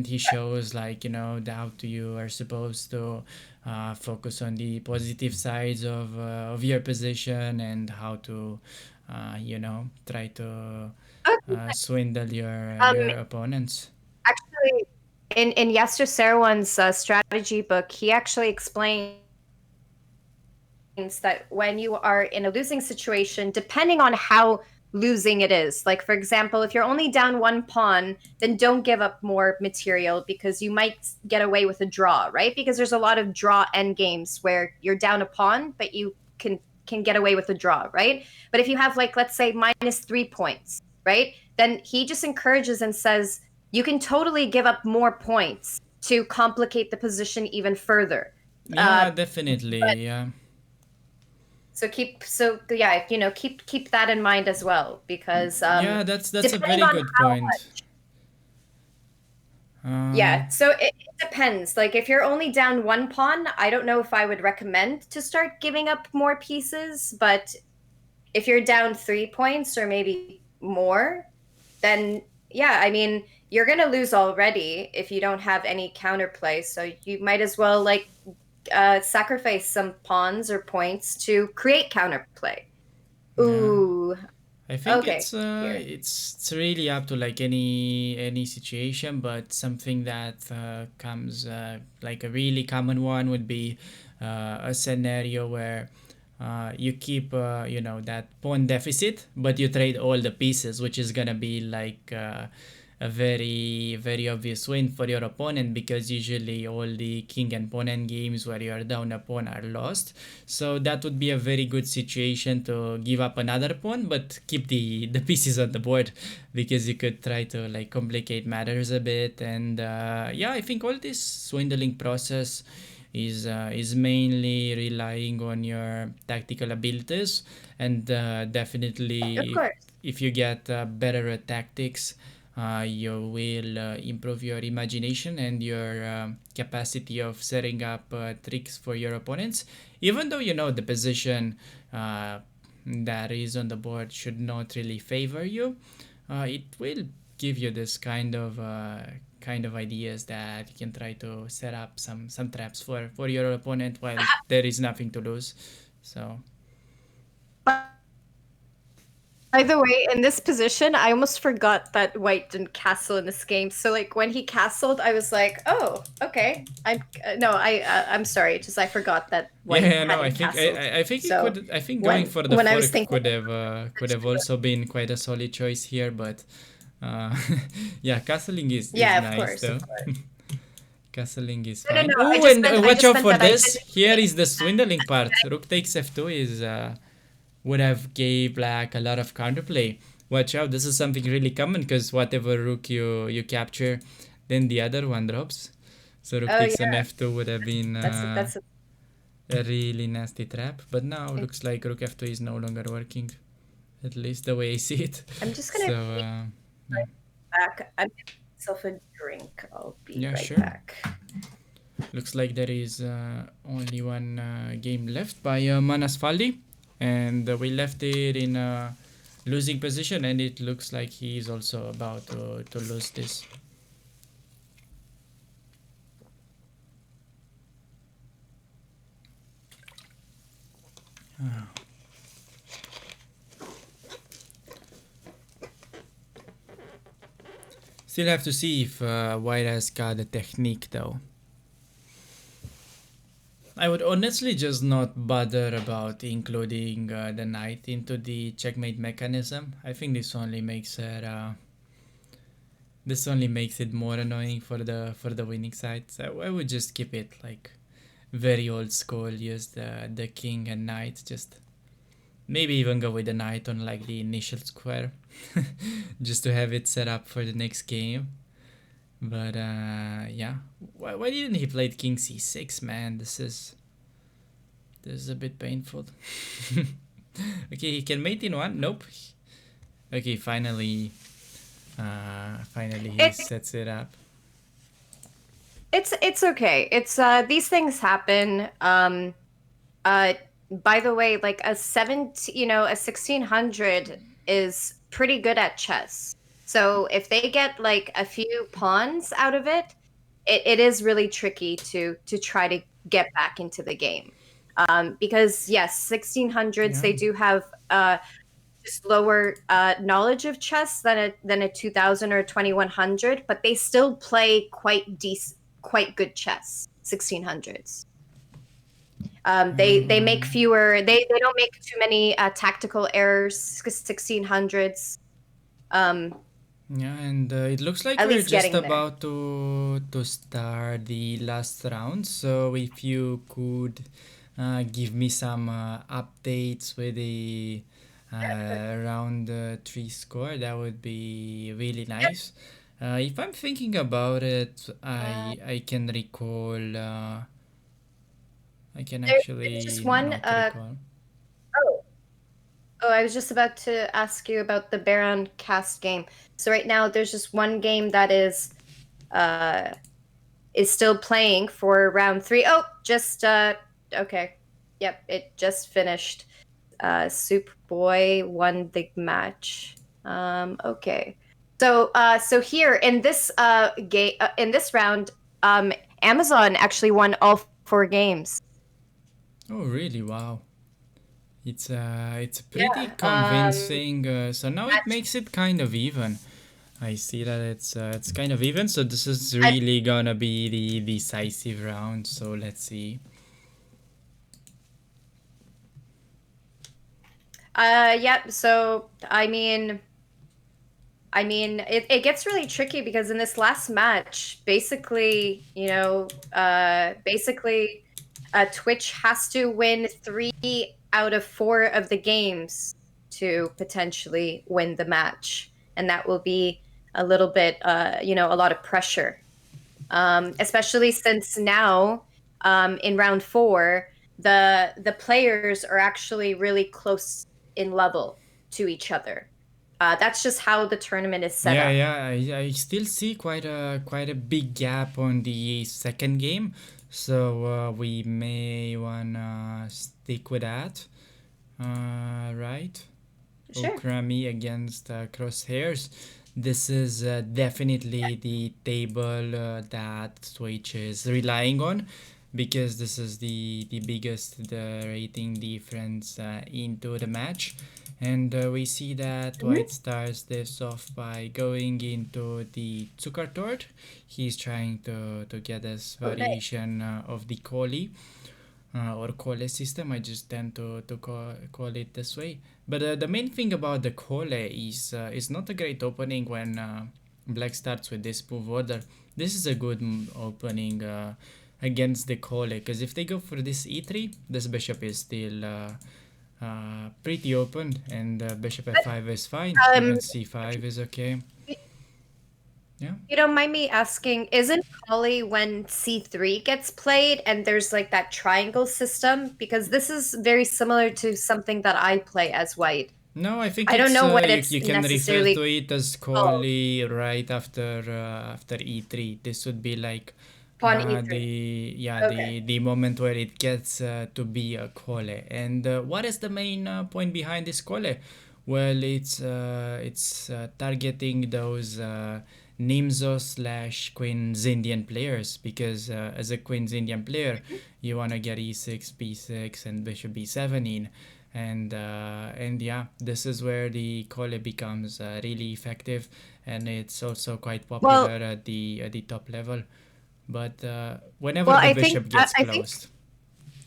he shows like how to you are supposed to focus on the positive sides of your position, and how to try to Okay. swindle Um, your opponents. Actually, in Yasser Serwan's strategy book, he actually explains that when you are in a losing situation, depending on how losing it is, like for example, if you're only down one pawn, then don't give up more material because you might get away with a draw, right? Because there's a lot of draw end games where you're down a pawn, but you can get away with a draw, right? But if you have like let's say -3 points, right? Then he just encourages and says you can totally give up more points to complicate the position even further. Yeah, Uh, but definitely. Yeah. keep that in mind as well, because Yeah, that's a depending very on good how point. much. Uh, Yeah, so it depends. Like if you're only down one pawn, I don't know if I would recommend to start giving up more pieces, but if you're down 3 points or maybe more, then yeah, I mean, you're gonna lose already if you don't have any counterplay. So you might as well like sacrifice some pawns or points to create counterplay. yeah. Ooh, I think okay. Here. it's really up to like any situation, but something that comes like a really common one would be a scenario where you keep that pawn deficit, but you trade all the pieces, which is gonna be like a very obvious win for your opponent, because usually all the king and pawn end games where you are down a pawn are lost. So that would be a very good situation to give up another pawn but keep the pieces on the board, because you could try to like complicate matters a bit. And yeah, I think all this swindling process is mainly relying on your tactical abilities, and Of definitely course. if you get better at tactics, you will improve your imagination and your capacity of setting up tricks for your opponents. Even though the position that is on the board should not really favor you, it will give you this kind of ideas that you can try to set up some traps for your opponent while there is nothing to lose. So By the way, in this position, I almost forgot that White didn't castle in this game. So like when he castled, I was like, "Oh, okay." I'm no, I'm sorry. Just I forgot that White yeah, no, I hadn't think castled. I think it So could. I think going when for the when I was fork thinking, could have also been quite a solid choice here, but uh, yeah, castling is yeah, of nice course, of though. course. Castling is No, no, fine. no. Oh, and I watch just out meant for that I this. didn't. Here is the swindling part. Rook takes f2 is would have gave black a lot of counterplay. Watch out, this is something really common because whatever rook you capture, then the other one drops. So rook Oh takes an yeah, f2 would have been that's. a really nasty trap. But now looks like rook f2 is no longer working, at least the way I see it. I'm just gonna So be yeah, right back. I'm getting myself a drink. I'll be yeah, right sure. back. Looks like there is only one game left by Manasfaldi, and we left it in a losing position, and it looks like he is also about to lose this. Still have to see if White has got the technique though. I would honestly just not bother about including the knight into the checkmate mechanism. I think this only makes it more annoying for the winning side. So I would just keep it like very old school. Use the king and knight. Just maybe even go with the knight on like the initial square, just to have it set up for the next game. But yeah, why didn't he play king c6, man? This is a bit painful. Okay, he can mate in one. Nope. Okay, finally he It's sets it up. it's okay. It's these things happen. By the way, like a 1600 is pretty good at chess. So if they get like a few pawns out of it, it is really tricky to try to get back into the game. Because yes, 1600s Yeah. they do have just lower knowledge of chess than a 2000 or 2100, but they still play quite good chess. 1600s. They make fewer. They don't make too many tactical errors. 1600s. Yeah, and it looks like At we're least just getting there. about to start the last round. So if you could give me some updates with the round three score, that would be really nice. If I'm thinking about it, I can recall. I can There's just actually one. not recall. Oh, oh, I was just about to ask you about the Baron cast game. So right now, there's just one game that uh, is still playing for round three. Oh, just okay. Yep, it just finished. Soup Boy won the match. Okay. So here in this game in this round, Amazon actually won all four games. Oh, really? Wow. It's pretty Yeah. convincing. So now it Match. makes it kind of even. I see that it's kind of even. So this is I, really gonna be the decisive round. So let's see. yeah. So I mean, it gets really tricky because in this last match, basically, Twitch has to win 3 out of 4 of the games to potentially win the match, and that will be a little bit, a lot of pressure, especially since now, in round 4, the players are actually really close in level to each other. That's just how the tournament is set Yeah, up. yeah. I still see quite a big gap on the second game. So we may wanna stick with that. Right. Sure. Okrami against Crosshairs. This is definitely the table that Switch is relying on because this is the biggest rating difference into the match. And we see that Mhm. White starts this off by going into the Zuckertort. He's trying to get this Oh, nice. variation of the Koli or Kole system. I just tend to call it this way. But the main thing about the Kole is not a great opening Black starts with this move order. This is a good opening against the Cole, because if they go for this e3, this bishop is still pretty open, and bishop f5 is fine. Even Um, c5 is okay. Yeah. you don't mind me asking, isn't Kali when C3 gets played and there's like that triangle system? Because this is very similar to something that I play as white. No, I think I don't it's know what you, it's you can refer necessarily to it as called. Coley right after e3. This would be like Pawn E3. Okay. the moment where it gets to be a Cole. And what is the main point behind this Cole? Well, it's targeting those Nimzo slash Queen's Indian players, because as a Queen's Indian player, you want to get e6, b6, and bishop b7 in. And yeah, this is where the Cole becomes really effective, and it's also quite popular Well, at the top level. But whenever well, the bishop gets I think closed,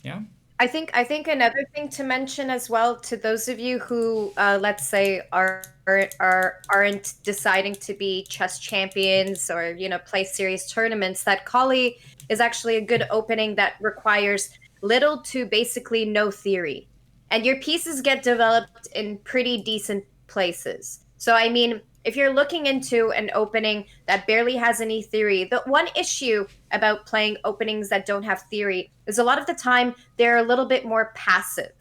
yeah. I think another thing to mention as well to those of you who let's say aren't deciding to be chess champions or play serious tournaments, that Kali is actually a good opening that requires little to basically no theory. And your pieces get developed in pretty decent places. So I mean, if you're looking into an opening that barely has any theory, the one issue about playing openings that don't have theory is a lot of the time they're a little bit more passive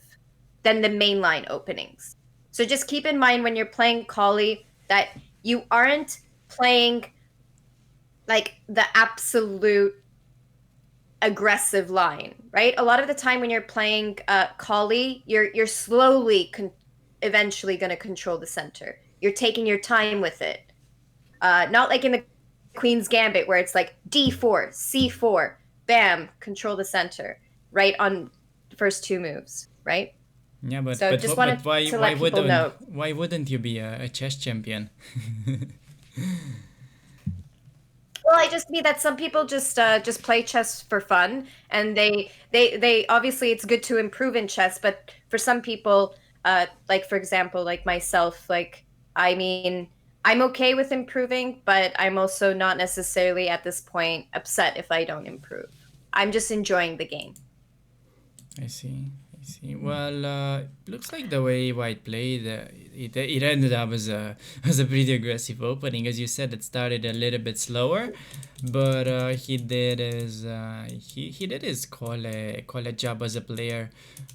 than the mainline openings. So just keep in mind when you're playing Kali that you aren't playing like the absolute aggressive line, right? A lot of the time when you're playing Kali, you're slowly eventually going to control the center. You're taking your time with it. Not like in the Queen's Gambit where it's like D4, C4, bam, control the center, right on the first two moves, right? Yeah, So just wanted but to let people know. why wouldn't you be a chess champion? Well, I just mean that some people just play chess for fun, and they obviously it's good to improve in chess, but for some people, like for example, like myself, like I mean, I'm okay with improving, but I'm also not necessarily at this point upset if I don't improve. I'm just enjoying the game. I see. I see. Well, looks like the way White played, it ended up as a as a pretty aggressive opening. As you said, it started a little bit slower, but he did his call a job as a player.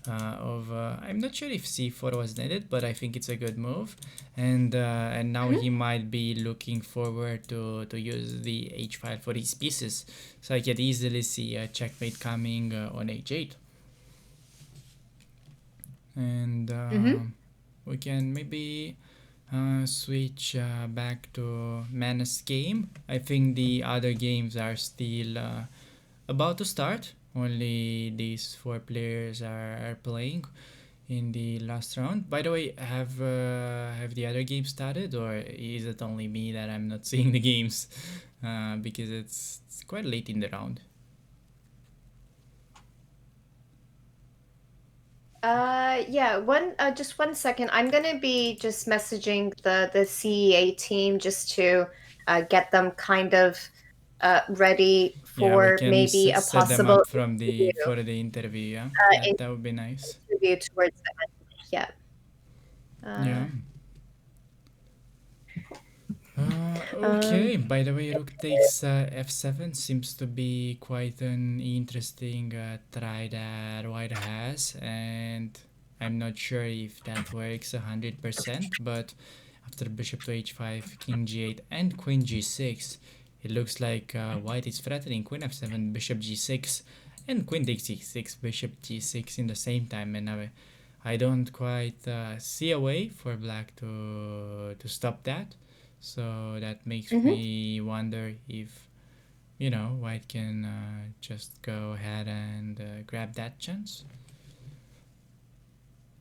Of I'm not sure if c4 was needed, but I think it's a good move, and now Mhm. he might be looking forward to use the h5 for his pieces. So I could easily see a checkmate coming on h8. And Mhm. we can maybe switch back to Manus game. I think the other games are still about to start. Only these four players are playing in the last round. By the way, have the other games started, or is it only me that I'm not seeing the games? Because it's quite late in the round. Yeah, just 1 second. I'm gonna be just messaging the CEA team just to get them kind of ready Yeah, we for can maybe a set them possible up from the interview, for the interview. Yeah, uh, that would be nice. interview towards the end. Yeah. Yeah. Uh, Okay. By the way, rook takes f7 seems to be quite an interesting try that White has, and I'm not sure if that works 100%. But after bishop to h5, king g8, and queen g6, it looks like White is threatening queen f7, bishop g6, and queen takes g6, bishop g6 in the same time, and I don't quite see a way for Black to stop that. So that makes mhm, me wonder if, White can just go ahead and grab that chance.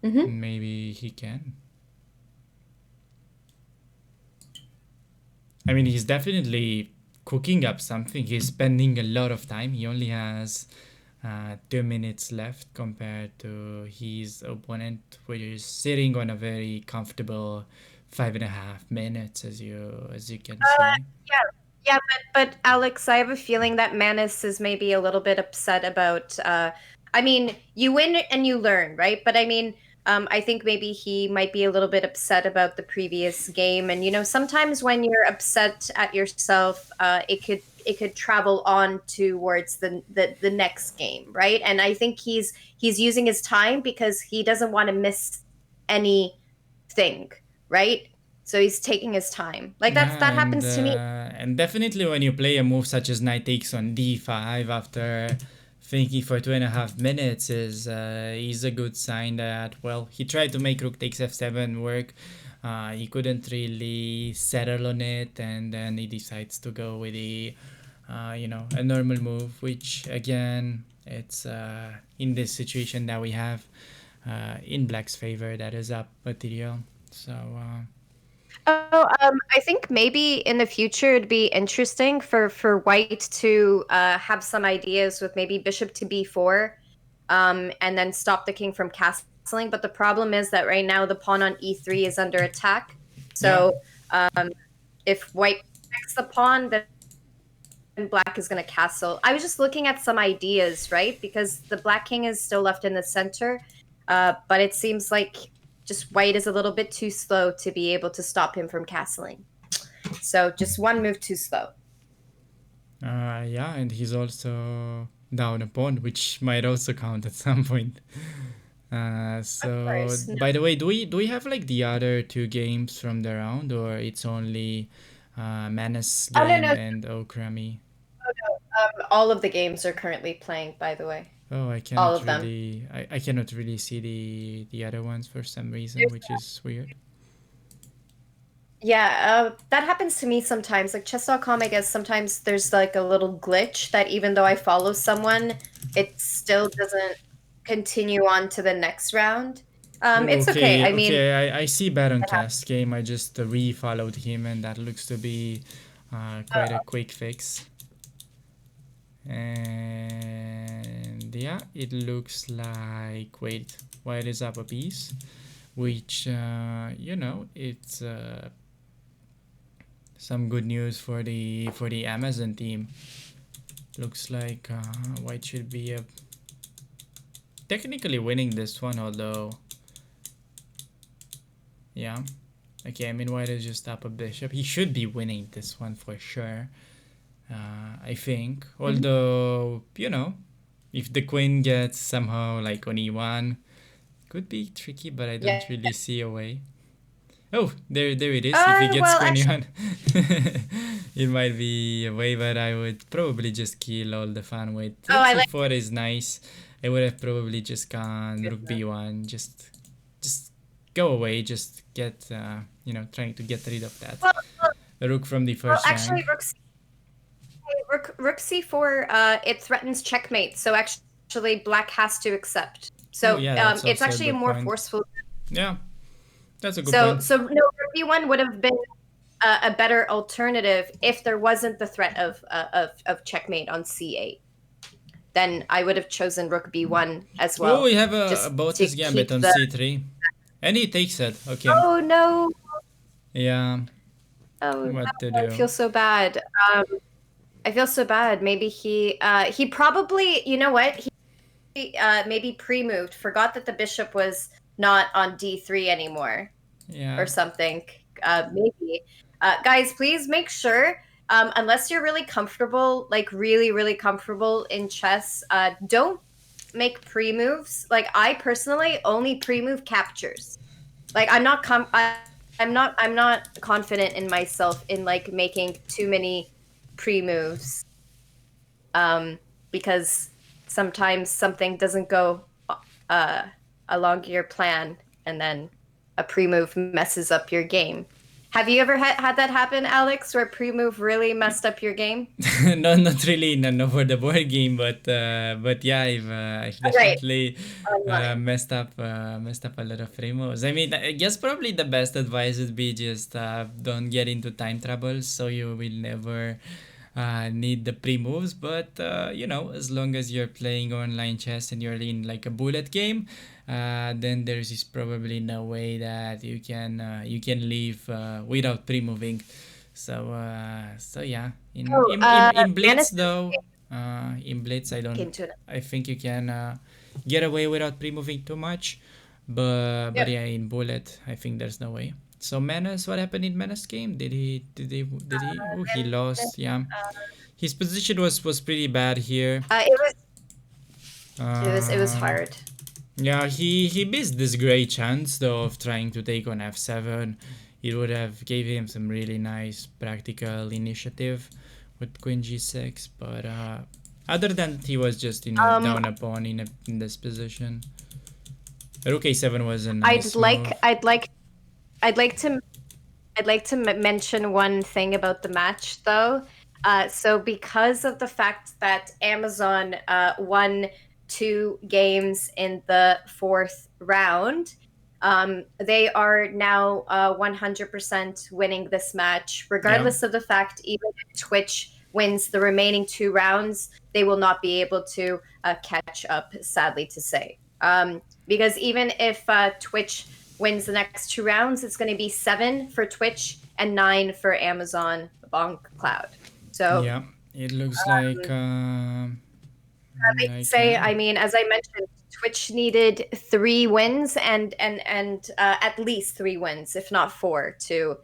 mhm, Maybe he can. I mean, he's definitely cooking up something. He's spending a lot of time. He only has 2 minutes left compared to his opponent, which is sitting on a very comfortable 5.5 minutes, as you can Uh, see. yeah, yeah, but Alex, I have a feeling that Manus is maybe a little bit upset about. I mean, you win and you learn, right? But I mean, I think maybe he might be a little bit upset about the previous game, and sometimes when you're upset at yourself, it could travel on towards the next game, right? And I think he's using his time because he doesn't want to miss anything, right? So he's taking his time. Like Yeah, that happens to me. and definitely when you play a move such as knight takes on d5 after thinking for 2.5 minutes is a good sign that, well, he tried to make rook takes f7 work. He couldn't really settle on it, and then he decides to go with a normal move, which again, it's in this situation that we have in black's favor, that is up material. So. Oh, I think maybe in the future it'd be interesting for White to have some ideas with maybe Bishop to B4, and then stop the king from castling. But the problem is that right now the pawn on E3 is under attack. Yeah. So if White protects the pawn, then Black is going to castle. I was just looking at some ideas, right? Because the Black king is still left in the center, but it seems like just White is a little bit too slow to be able to stop him from castling. So just one move too slow. Yeah, and he's also down a pawn, which might also count at some point. Of So course. No, by the way, do we have like the other two games from the round, or it's only Manus oh, no, game no. and Okrami? All of the games are currently playing, by the way. Oh, All of them. I cannot really see the other ones for some reason, There's, which is weird. yeah, that happens to me sometimes. Like chess.com, I guess sometimes there's like a little glitch that even though I follow someone, it still doesn't continue on to the next round. Oh, It's okay. okay, I mean, okay. I see Baron it happens. Cast game. I just re-followed him, and that looks to be quite a quick fix. And yeah, it looks like, wait, white is up a piece, which it's some good news for the Amazon team. Looks like white should be technically winning this one, although yeah, okay, I mean white is just up a bishop. He should be winning this one for sure. I think. Although, if the queen gets somehow like on e1, could be tricky, but I don't Yeah. really see a way. Oh, there it is. If he gets Well, queen actually, e1, it might be a way, but I would probably just kill all the fun with oh, rook I like c4 is nice. I would have probably just gone it. rook b1, just go away, just get trying to get rid of that Well, rook from the well, first actually, rank. Rook C4, it threatens checkmate. So actually, Black has to accept. Oh So yeah, that's it's also a actually a good more point. forceful. Yeah, that's a good So point. so no, Rook B1 would have been a better alternative if there wasn't the threat of checkmate on C8. Then I would have chosen Rook B1 as Oh, well, we have a just to Botis Gambit keep on the. c3. And he takes it. Okay. Oh no! Yeah, Oh no! what to I do? feel so bad. I feel so bad. Maybe he probably, you know what, he maybe pre-moved, forgot that the bishop was not on D3 anymore Yeah. or something. Maybe. Guys, please make sure, unless you're really comfortable, like really, really comfortable in chess, don't make pre-moves. Like I personally only pre-move captures. Like I'm not confident in myself in like making too many pre-moves, because sometimes something doesn't go uh, along your plan, and then a pre-move messes up your game. Have you ever had that happen, Alex, where pre-move really messed up your game? No, not really, no, for the board game, but yeah, I've Right, definitely online. messed up a lot of promos. I mean, I guess probably the best advice would be just don't get into time troubles, so you will never need the pre moves. But as long as you're playing online chess and you're in like a bullet game, then there's is probably no way that you can leave without pre-moving. So yeah, Oh, in Blitz Manus though, in Blitz came to it. I think you can get away without pre-moving too much, but Yep. yeah, in Bullet I think there's no way. So Menace, what happened in Menace game? Did he? Oh, he And, lost. Yeah, his position was pretty bad here. it was Um, hard. yeah, he missed this great chance though of trying to take on f7. It would have gave him some really nice practical initiative with queen g6, but other than he was just Um, down a pawn in this position. Rook a7 was a I'd nice like move. I'd like I'd like to mention one thing about the match, though. So, because of the fact that Amazon won 2 games in the fourth round, they are now 100% winning this match, Yeah, regardless of the fact, even if Twitch wins the remaining 2 rounds, they will not be able to catch up, sadly to say. Because even if Twitch wins the next 2 rounds, it's going to be 7 for Twitch and 9 for Amazon Bongcloud. So, yeah. It looks like say, yeah. I mean, as I mentioned, Twitch needed 3 wins and at least 3 wins, if not 4, to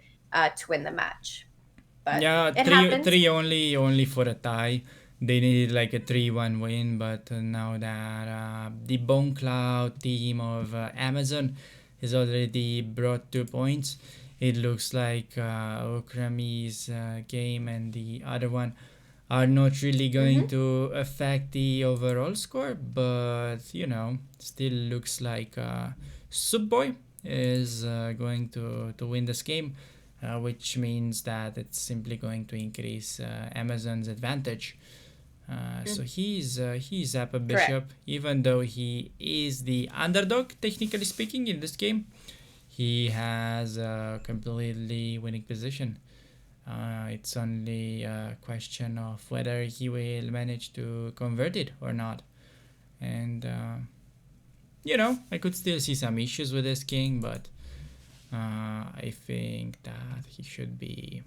win the match. But Yeah, it happens. three only for a tie. They needed like a 3-1 win, but now that the Bongcloud team of Amazon has already brought 2 points, it looks like Okrami's game and the other one are not really going Mm-hmm. to affect the overall score, but still looks like Subboy is going to win this game, which means that it's simply going to increase Amazon's advantage. So he's up a Correct. bishop, even though he is the underdog, technically speaking, in this game. He has a completely winning position. It's only a question of whether he will manage to convert it or not. And I could still see some issues with this king, but I think that he should be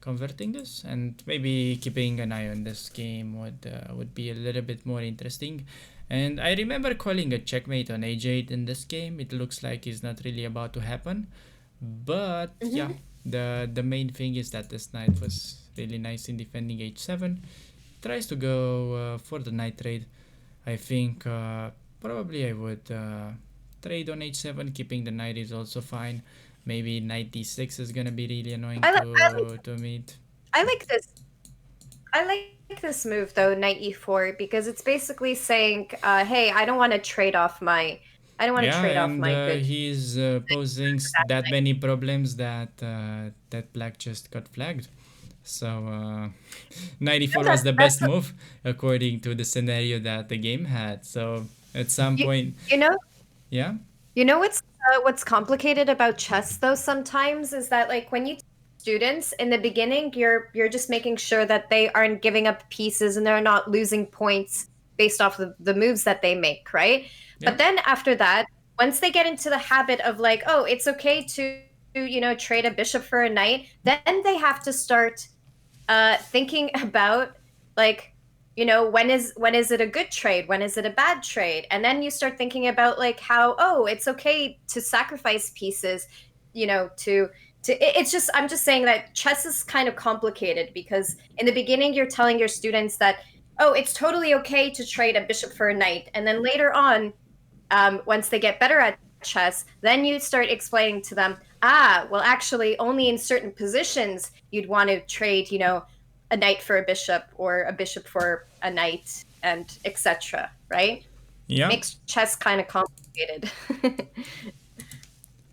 converting this, and maybe keeping an eye on this game would be a little bit more interesting. And I remember calling a checkmate on a8 in this game. It looks like it's not really about to happen, but yeah, Mm-hmm. the main thing is that this knight was really nice in defending h7. Tries to go for the knight trade. I think probably I would trade on h7. Keeping the knight is also fine. Maybe knight d6 is gonna be really annoying I, li- I like to meet. I like this. I like this move though, knight e4, because it's basically saying, "Hey, I don't want to Yeah, trade off and my good." he's posing that many problems that black just got flagged. So 94 was the That's best move according to the scenario that the game had. So at some you, point, you know yeah, what's complicated about chess though sometimes is that, like, when you teach students in the beginning, you're just making sure that they aren't giving up pieces and they're not losing points based off of the moves that they make, right? yeah, But then after that, once they get into the habit of, like, oh, it's okay to trade a bishop for a knight, then they have to start thinking about, like, when is it a good trade, when is it a bad trade, and then you start thinking about, like, how, oh, it's okay to sacrifice pieces, it's just, I'm just saying that chess is kind of complicated, because in the beginning you're telling your students that, oh, it's totally okay to trade a bishop for a knight, and then later on, once they get better at chess, then you start explaining to them, well, actually, only in certain positions you'd want to trade, a knight for a bishop or a bishop for a knight, and etc. Right? yeah, Makes chess kind of complicated.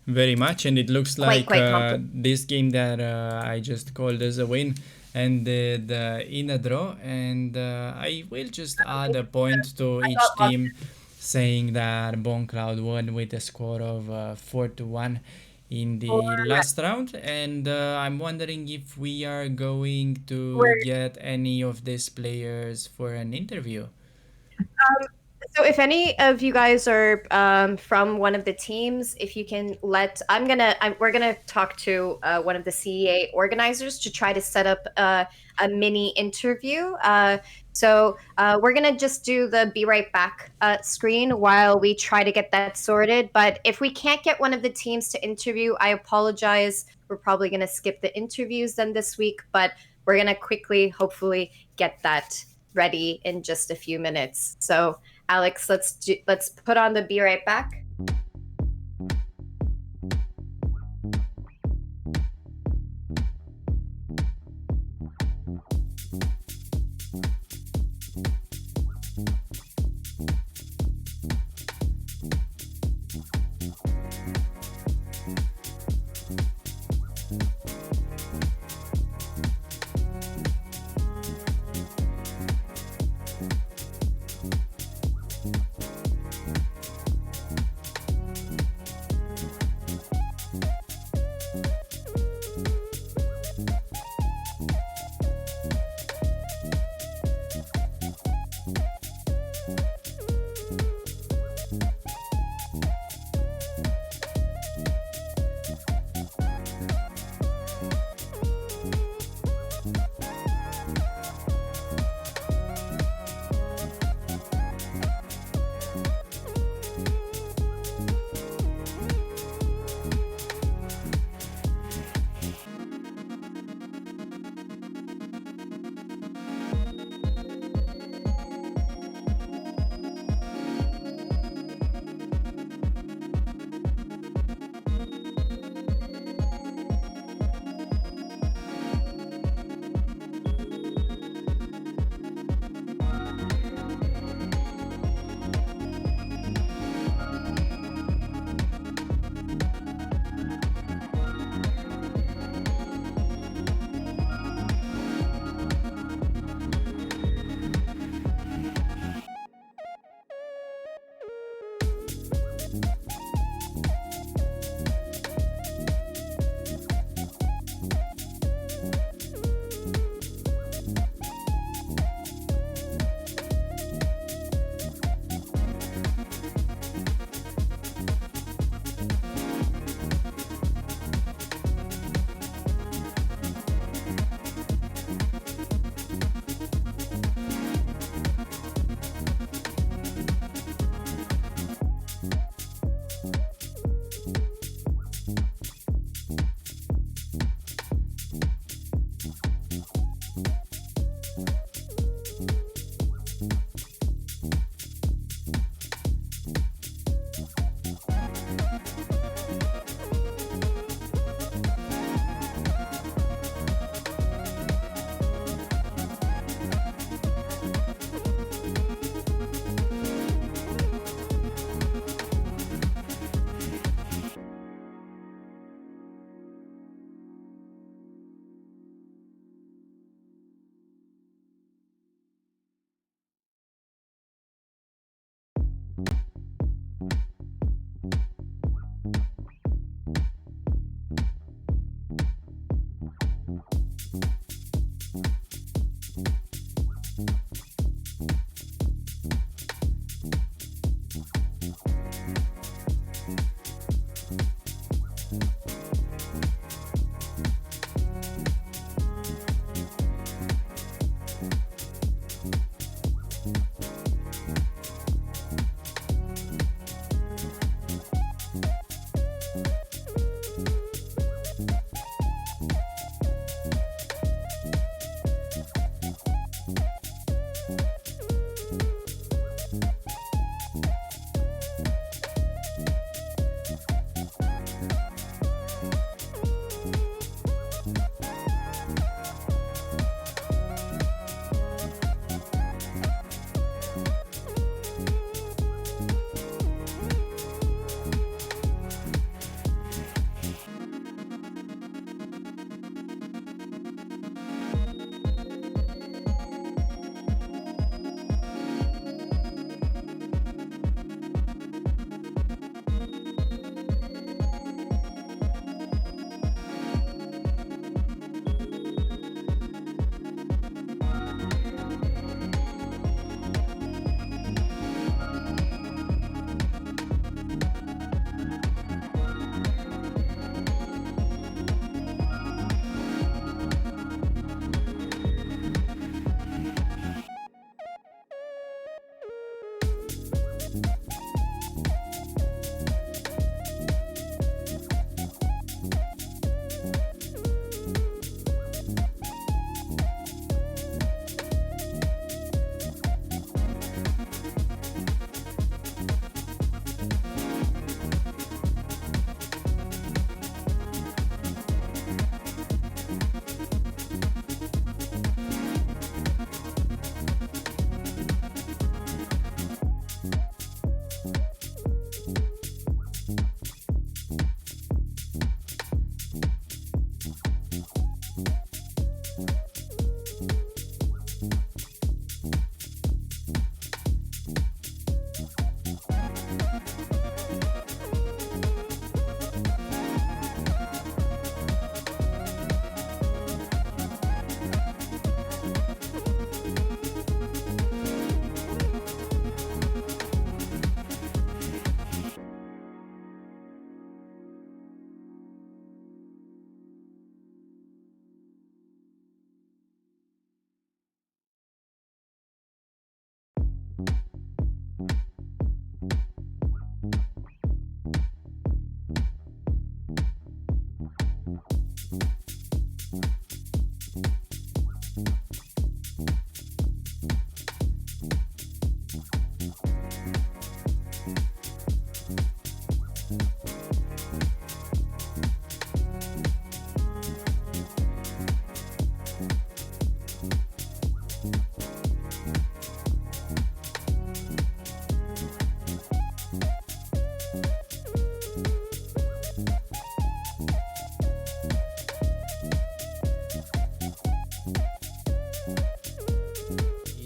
very much. And it looks quite like quite complicated. this game that I just called as a win ended in a draw. And I will just add a point to I each got lost. team, saying that Bongcloud won with a score of 4-1 in the last round. And I'm wondering if we are going to We're get any of these players for an interview. So if any of you guys are from one of the teams, if you can we're gonna talk to one of the CEA organizers to try to set up a mini interview. So we're gonna just do the be right back screen while we try to get that sorted. But if we can't get one of the teams to interview, I apologize. We're probably gonna skip the interviews then this week, but we're gonna quickly, hopefully, get that ready in just a few minutes. So Alex, let's put on the be right back.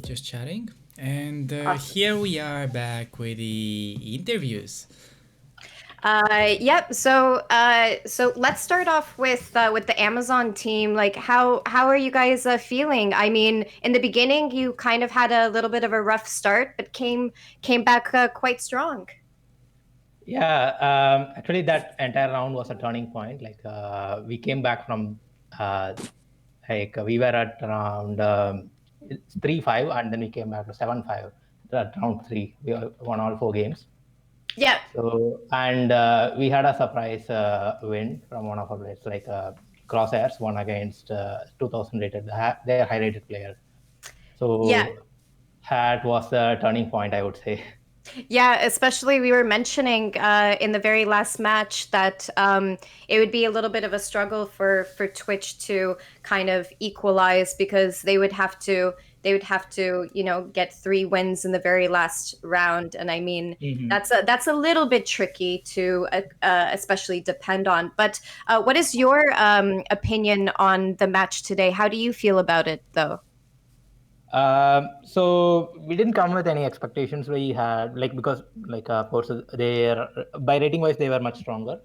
Just chatting. And here we are back with the interviews. Yep. So let's start off with the Amazon team. Like, how are you guys feeling? I mean, in the beginning, you kind of had a little bit of a rough start, but came back quite strong. Yeah, actually, that entire round was a turning point. Like, we came back from we were at around 3-5, and then we came back to 7-5 at round 3. We won all 4 games. Yeah. So, and we had a surprise win from one of our players, like Crosshairs won against 2000 rated, their high rated player. So Yeah. that was the turning point, I would say. Yeah, especially we were mentioning in the very last match that it would be a little bit of a struggle for Twitch to kind of equalize because they would have to get 3 wins in the very last round, and I mean that's a little bit tricky to especially depend on. But what is your opinion on the match today? How do you feel about it, though? So we didn't come with any expectations. We had because they by rating wise they were much stronger,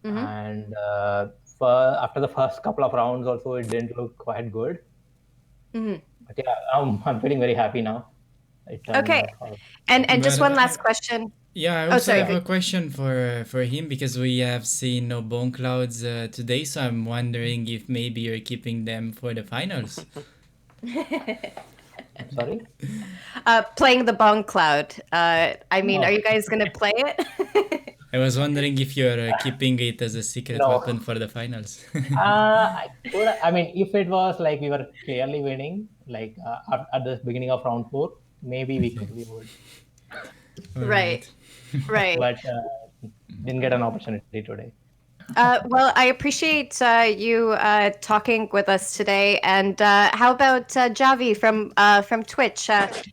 and after the first couple of rounds also it didn't look quite good. But yeah, I'm feeling very happy now. Okay, and just one last question. Yeah, I also have a question for him because we have seen no Bongclouds today, so I'm wondering if maybe you're keeping them for the finals. Sorry? Playing the Bongcloud. I mean, are you guys gonna play it? I was wondering if you're keeping it as a secret weapon for the finals. I mean, if it was like we were clearly winning, like at the beginning of round 4, maybe we would. Right. But didn't get an opportunity today. Well, I appreciate you talking with us today. And how about Javi from Twitch?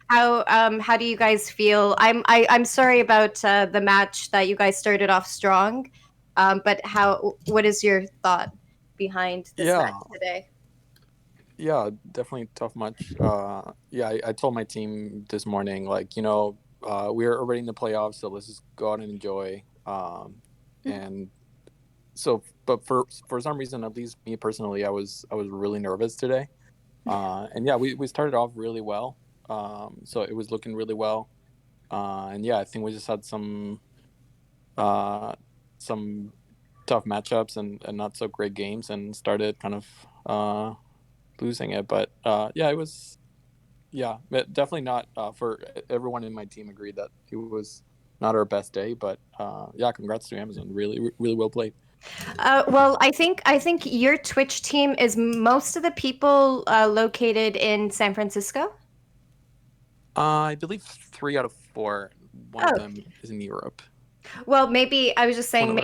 How do you guys feel? I'm sorry about the match that you guys started off strong, but what is your thought behind this match today? Yeah, definitely tough match. I told my team this morning, we're already in the playoffs, so let's just go out and enjoy. And so, but for some reason, at least me personally, I was really nervous today. And yeah, we started off really well. So it was looking really well. And yeah, I think we just had some tough matchups and not so great games, and started kind of losing it. But it was definitely not for everyone in my team agreed that it was not our best day. But congrats to Amazon, really well played. Well, I think your Twitch team is most of the people located in San Francisco. I believe 3 out of 4. One of them is in Europe. Well, maybe I was just saying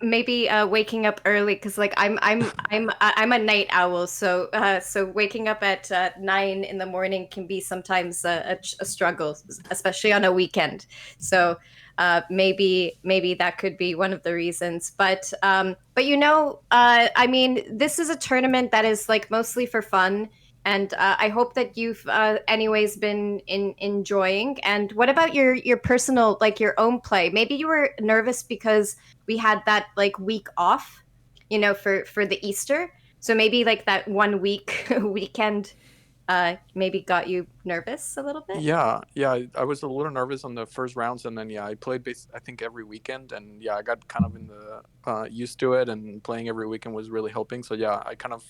maybe waking up early because like I'm a night owl, so waking up at 9 in the morning can be sometimes a struggle, especially on a weekend. So maybe that could be one of the reasons. But I mean, this is a tournament that is like mostly for fun. And I hope that you've anyways been enjoying. And what about your personal, like your own play? Maybe you were nervous because we had that like week off, for the Easter. So maybe like that 1 week weekend maybe got you nervous a little bit. Yeah, I was a little nervous on the first rounds, and then I played I think every weekend, and I got kind of in the used to it, and playing every weekend was really helping. So yeah, I kind of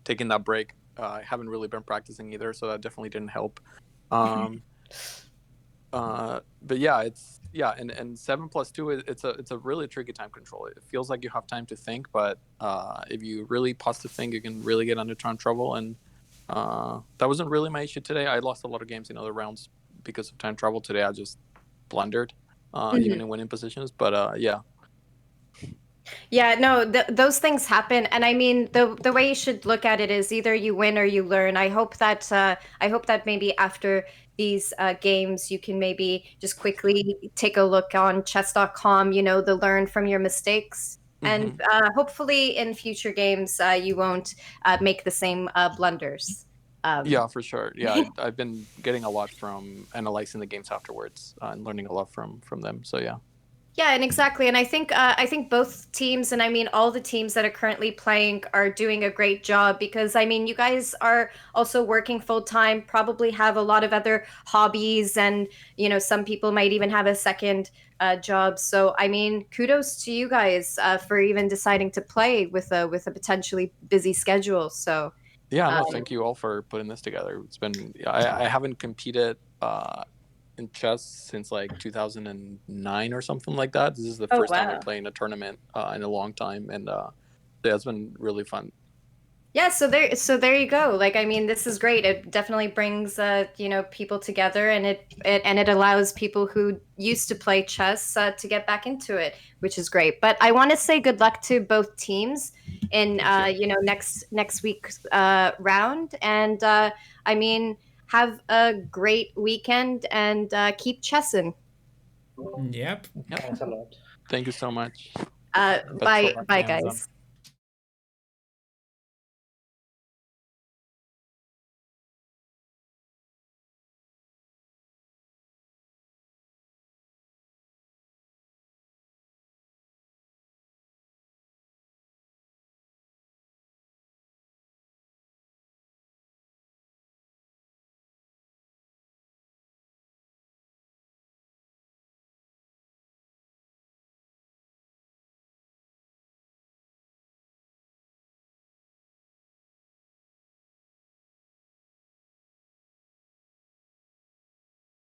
taking that break. I haven't really been practicing either, so that definitely didn't help. Um, but yeah, and 7+2 it's a really tricky time control. It feels like you have time to think, but if you really pause to think, you can really get into trouble. And that wasn't really my issue today. I lost a lot of games in other rounds because of time travel. Today I just blundered, even in winning positions. But yeah. Yeah, no, those things happen, and I mean, the way you should look at it is either you win or you learn. I hope that maybe after these games, you can maybe just quickly take a look on chess.com, the learn from your mistakes, and hopefully in future games, you won't make the same blunders. Yeah, for sure. Yeah, I've been getting a lot from analyzing the games afterwards and learning a lot from them. So yeah. Yeah, and exactly. And I think both teams, and I mean all the teams that are currently playing, are doing a great job, because I mean you guys are also working full time, probably have a lot of other hobbies, and some people might even have a second job. So I mean, kudos to you guys for even deciding to play with a potentially busy schedule. So Yeah, no, thank you all for putting this together. It's been I haven't competed in chess since like 2009 or something like that. This is the oh first time I wow. play in a tournament in a long time, and yeah, it's been really fun. Yeah, so there you go. Like, I mean, this is great. It definitely brings people together, and it allows people who used to play chess to get back into it, which is great. But I want to say good luck to both teams in Thank you. next week's round, and I mean, have a great weekend, and keep chessing. Yep. Yep. Thanks a lot. Thank you so much. Best of Bye luck, bye Amazon. guys.